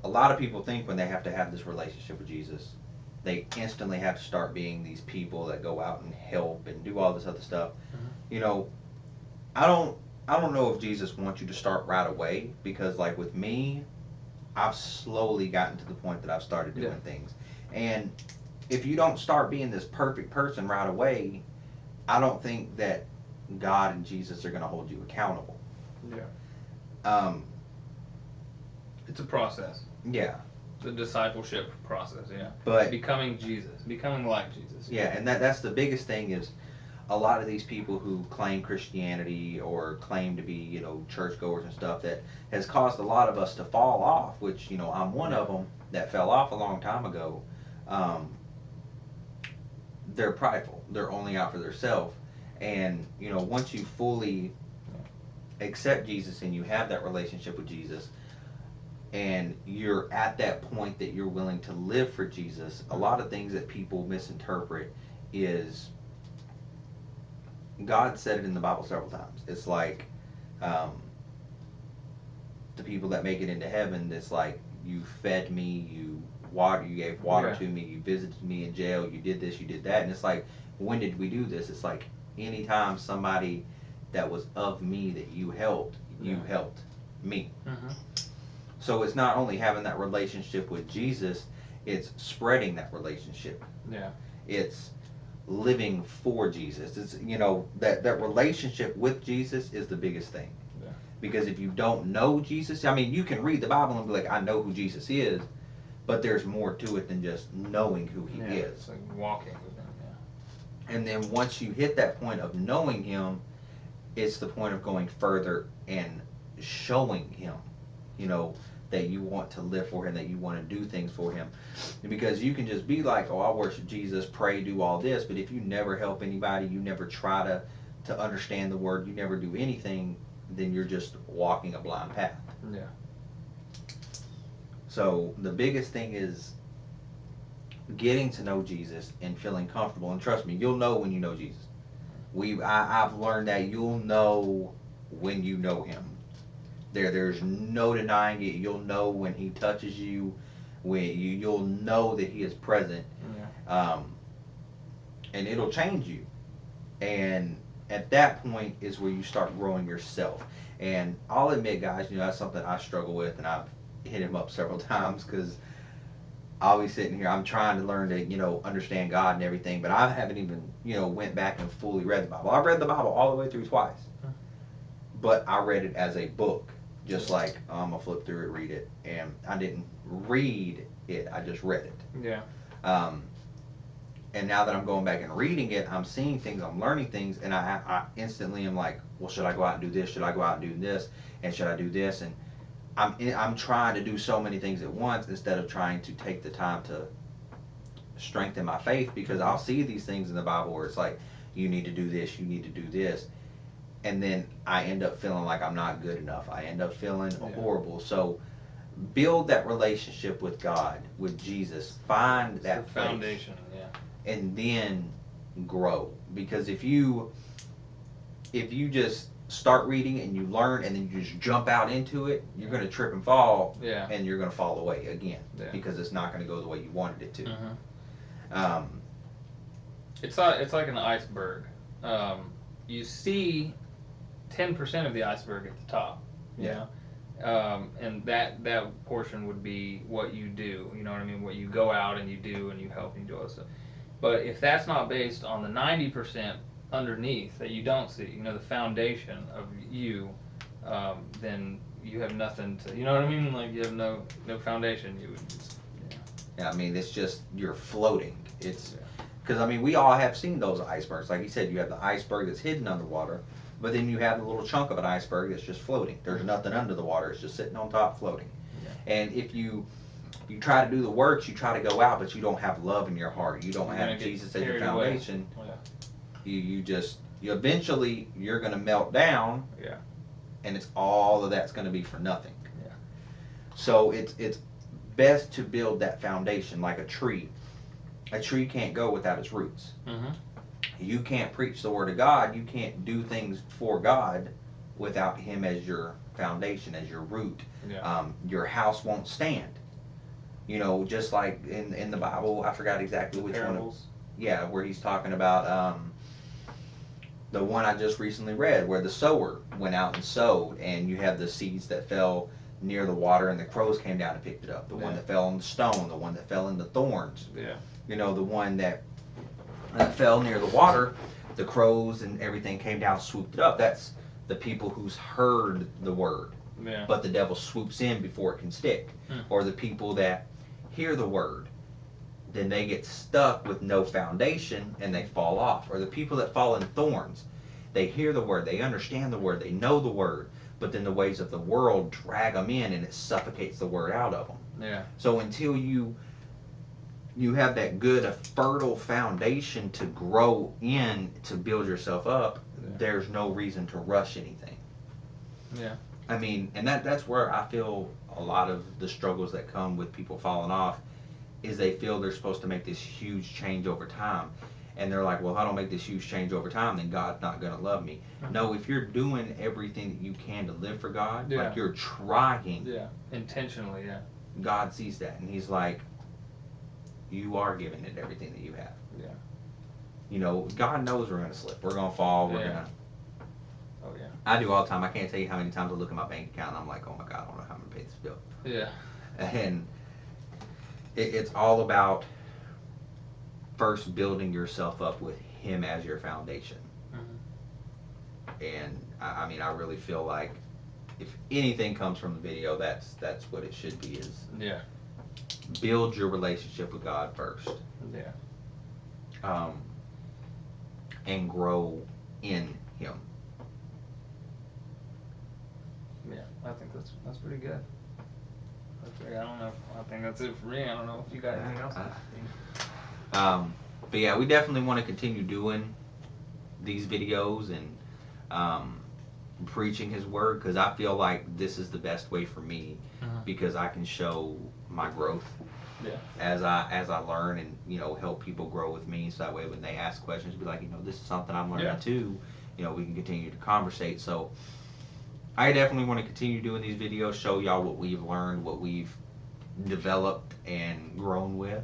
A lot of people think when they have to have this relationship with Jesus, they instantly have to start being these people that go out and help and do all this other stuff. You know, I don't I don't know if Jesus wants you to start right away, because like with me, I've slowly gotten to the point that I've started doing things. And if you don't start being this perfect person right away, I don't think that God and Jesus are going to hold you accountable. Yeah. Um, It's a process. Yeah. The discipleship process, yeah. But becoming Jesus, becoming like Jesus. yeah, and that's the biggest thing is a lot of these people who claim Christianity or claim to be, churchgoers and stuff that has caused a lot of us to fall off, which, I'm one of them that fell off a long time ago. Um, they're prideful. They're only out for themselves. And, once you fully accept Jesus and you have that relationship with Jesus and you're at that point that you're willing to live for Jesus, a lot of things that people misinterpret is God said it in the Bible several times. It's like um, the people that make it into heaven. It's like you fed me, you gave water to me, you visited me in jail, you did this, you did that, and it's like, when did we do this? It's like anytime somebody that was of me that you helped me. Mm-hmm. So it's not only having that relationship with Jesus, it's spreading that relationship. Yeah. It's living for Jesus. It's that relationship with Jesus is the biggest thing. Yeah. Because if you don't know Jesus, I mean, you can read the Bible and be like, I know who Jesus is, but there's more to it than just knowing who he is. It's like walking with him, yeah. And then once you hit that point of knowing him, it's the point of going further and showing him, that you want to live for him, that you want to do things for him. Because you can just be like, oh, I worship Jesus, pray, do all this, but if you never help anybody, you never try to understand the word, you never do anything, then you're just walking a blind path. Yeah. So the biggest thing is getting to know Jesus and feeling comfortable. And trust me, you'll know when you know Jesus. I've learned that you'll know when you know him. There's no denying it. You'll know when he touches you, when you'll know that he is present. Yeah. And it'll change you. And at that point is where you start growing yourself. And I'll admit, guys, that's something I struggle with, and I've hit him up several times because I'll be sitting here. I'm trying to learn to, understand God and everything, but I haven't even, went back and fully read the Bible. I've read the Bible all the way through twice, but I read it as a book, just like I'm gonna flip through it, read it, and I didn't read it. I just read it. Yeah. And now that I'm going back and reading it, I'm seeing things, I'm learning things, and I instantly am like, well, should I go out and do this? Should I go out and do this? And should I do this? And I'm trying to do so many things at once instead of trying to take the time to strengthen my faith, because I'll see these things in the Bible where it's like, you need to do this, you need to do this. And then I end up feeling like I'm not good enough. I end up feeling horrible. So build that relationship with God, with Jesus. Find that foundation, and then grow. Because if you just start reading and you learn and then you just jump out into it, you're going to trip and fall, and you're going to fall away again, because it's not going to go the way you wanted it to. Mm-hmm. It's like an iceberg. You see 10% of the iceberg at the top, you know? And that portion would be what you do, you know what I mean? What you go out and you do and you help and you do all this stuff. But if that's not based on the 90% underneath that you don't see, the foundation of you, then you have nothing to, you know what I mean? Like, you have no foundation. You would just, I mean, it's just, you're floating. It's, because, I mean, we all have seen those icebergs. Like you said, you have the iceberg that's hidden underwater, but then you have a little chunk of an iceberg that's just floating. There's nothing under the water. It's just sitting on top floating. And if you try to do the works, you try to go out, but you don't have love in your heart. You don't have Jesus as your foundation. You eventually, you're going to melt down. And it's all of that's going to be for nothing. So it's best to build that foundation like a tree. A tree can't go without its roots. Mm-hmm. You can't preach the word of God. You can't do things for God without him as your foundation, as your root. Your house won't stand. Just like in the Bible, I forgot exactly which parables. One. Where he's talking about the one I just recently read, where the sower went out and sowed, and you have the seeds that fell near the water, and the crows came down and picked it up. The one that fell on the stone, the one that fell in the thorns. The one that fell near the water, the crows and everything came down, swooped it up. That's the people who's heard the word. Yeah. but the devil swoops in before it can stick. Or the people that hear the word, then they get stuck with no foundation and they fall off. Or the people that fall in thorns, they hear the word, they understand the word, they know the word, but then the ways of the world drag them in and it suffocates the word out of them. Yeah. So until you have that good, a fertile foundation to grow in, to build yourself up, there's no reason to rush anything. Yeah. I mean, and that's where I feel a lot of the struggles that come with people falling off is they feel they're supposed to make this huge change over time. And they're like, well, if I don't make this huge change over time, then God's not going to love me. No, if you're doing everything that you can to live for God, like you're trying. Yeah, intentionally, yeah. God sees that, and He's like, you are giving it everything that you have. Yeah. You know, God knows we're going to slip. We're going to fall. We're going to. Oh, yeah. I do all the time. I can't tell you how many times I look at my bank account and I'm like, oh my God, I don't know how I'm going to pay this bill. Yeah. And it's all about first building yourself up with Him as your foundation. And I mean, I really feel like if anything comes from the video, that's what it should be, is build your relationship with God first. And grow in Him. Yeah, I think that's pretty good. I don't know. I think that's it for me. I don't know if you got anything else. But yeah, we definitely want to continue doing these videos and preaching His word, because I feel like this is the best way for me, because I can show my growth as I learn, and help people grow with me, so that way when they ask questions, be like, this is something I'm learning too. We can continue to conversate. So I definitely want to continue doing these videos, show y'all what we've learned, what we've developed and grown with.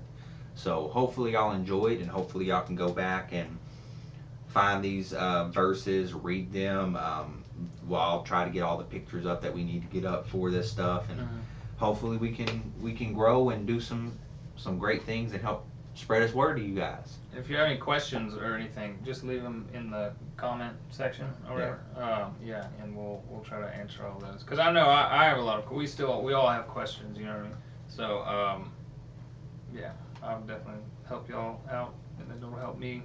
So hopefully y'all enjoyed, and hopefully y'all can go back and find these verses, read them. I'll try to get all the pictures up that we need to get up for this stuff, and hopefully we can grow and do some great things and help spread His word to you guys. If you have any questions or anything, just leave them in the comment section or whatever. And we'll try to answer all those. Because I know I have a lot of, we all have questions, you know what I mean? So, I'll definitely help y'all out, and then it'll help me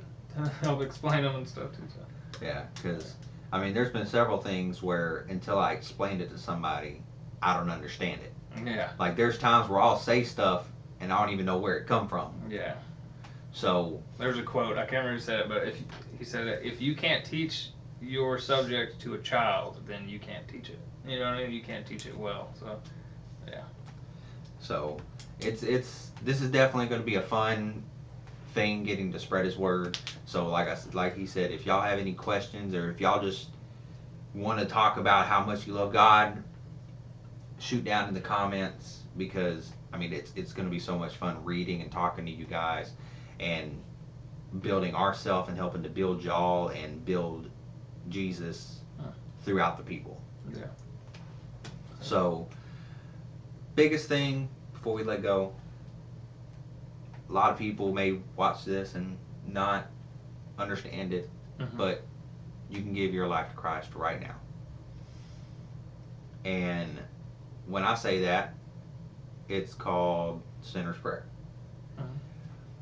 help explain them and stuff too. So. Yeah, because, I mean, there's been several things where until I explained it to somebody, I don't understand it. Yeah. Like, there's times where I'll say stuff and I don't even know where it come from. Yeah. So there's a quote, I can't remember who said it, but he said that if you can't teach your subject to a child, then you can't teach it. You know what I mean? You can't teach it well. So, yeah. So this is definitely going to be a fun thing, getting to spread His word. So like he said, if y'all have any questions, or if y'all just want to talk about how much you love God, shoot down in the comments, because I mean it's going to be so much fun reading and talking to you guys and building ourselves and helping to build y'all and build Jesus throughout the people. Yeah. So biggest thing before we let go, a lot of people may watch this and not understand it, but you can give your life to Christ right now. And when I say that, it's called sinner's prayer.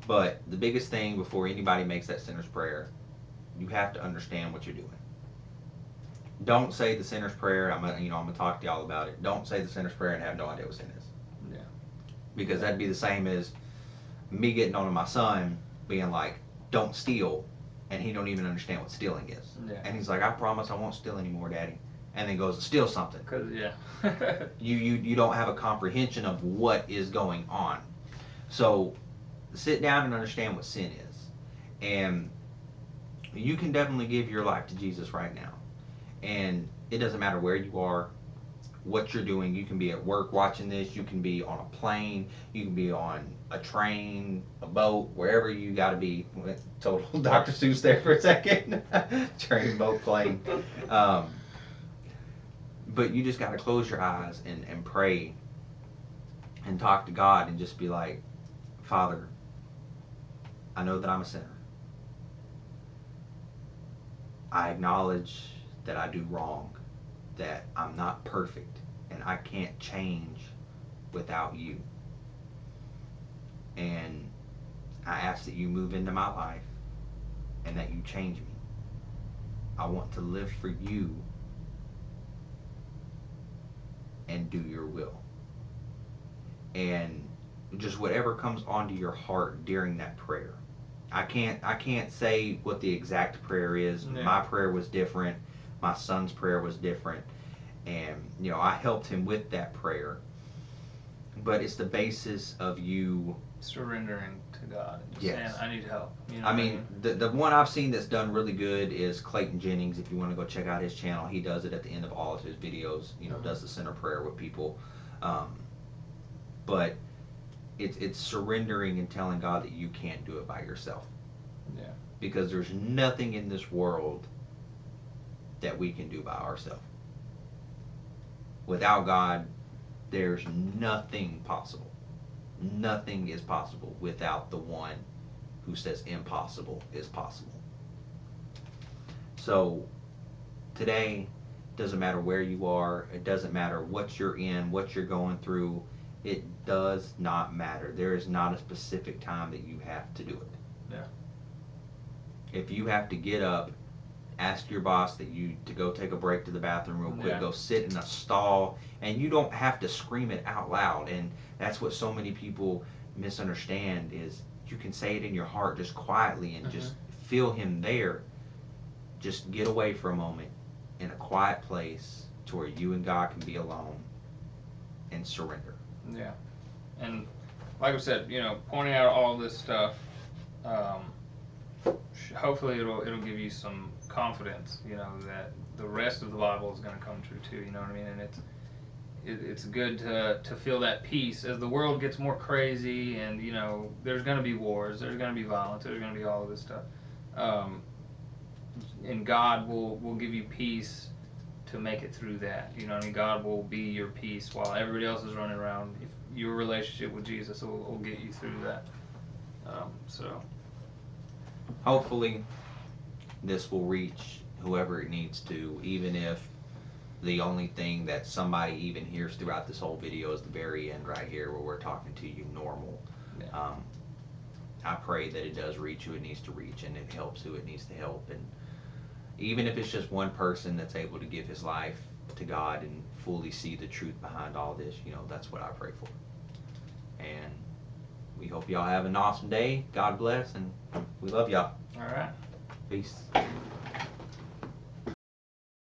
But the biggest thing before anybody makes that sinner's prayer, you have to understand what you're doing. Don't say the sinner's prayer. I'm gonna talk to y'all about it. Don't say the sinner's prayer and have no idea what sin is. Yeah. Because that'd be the same as me getting on to my son, being like, "Don't steal," and he don't even understand what stealing is. Yeah. And he's like, "I promise I won't steal anymore, Daddy." And then goes to steal something. You don't have a comprehension of what is going on. So sit down and understand what sin is. And you can definitely give your life to Jesus right now. And it doesn't matter where you are, what you're doing. You can be at work watching this. You can be on a plane. You can be on a train, a boat, wherever you got to be. Total Dr. Seuss there for a second. Train, boat, plane. But you just got to close your eyes and pray and talk to God and just be like, Father, I know that I'm a sinner. I acknowledge that I do wrong, that I'm not perfect, and I can't change without you. And I ask that you move into my life and that you change me. I want to live for you and do your will. And just whatever comes onto your heart during that prayer. I can't say what the exact prayer is. Yeah. My prayer was different. My son's prayer was different. And I helped him with that prayer. But it's the basis of you surrendering to God and just Yes. saying, I need help. You know I what mean, the one I've seen that's done really good is Clayton Jennings. If you want to go check out his channel, he does it at the end of all of his videos. Does the center prayer with people. But it's surrendering and telling God that you can't do it by yourself. Yeah. Because there's nothing in this world that we can do by ourselves. Without God, there's nothing possible. Nothing is possible without the one who says impossible is possible. So today, doesn't matter where you are, it doesn't matter what you're in, what you're going through, it does not matter. There is not a specific time that you have to do it. Yeah. If you have to get up, ask your boss to go take a break to the bathroom real quick, go sit in a stall, and you don't have to scream it out loud. And that's what so many people misunderstand is you can say it in your heart just quietly and just feel him there. Just get away for a moment in a quiet place to where you and God can be alone and surrender. Yeah. And like I said, pointing out all this stuff, hopefully it'll give you some confidence, that the rest of the Bible is going to come true too. You know what I mean? And it's good to feel that peace as the world gets more crazy, and there's going to be wars, there's going to be violence, there's going to be all of this stuff. And God will give you peace to make it through that. You know what I mean? God will be your peace while everybody else is running around. If your relationship with Jesus will get you through that. So hopefully this will reach whoever it needs to, even if the only thing that somebody even hears throughout this whole video is the very end right here where we're talking to you normal. Yeah. I pray that it does reach who it needs to reach and it helps who it needs to help. And even if it's just one person that's able to give his life to God and fully see the truth behind all this, that's what I pray for. And we hope y'all have an awesome day. God bless, and we love y'all. All right. Peace.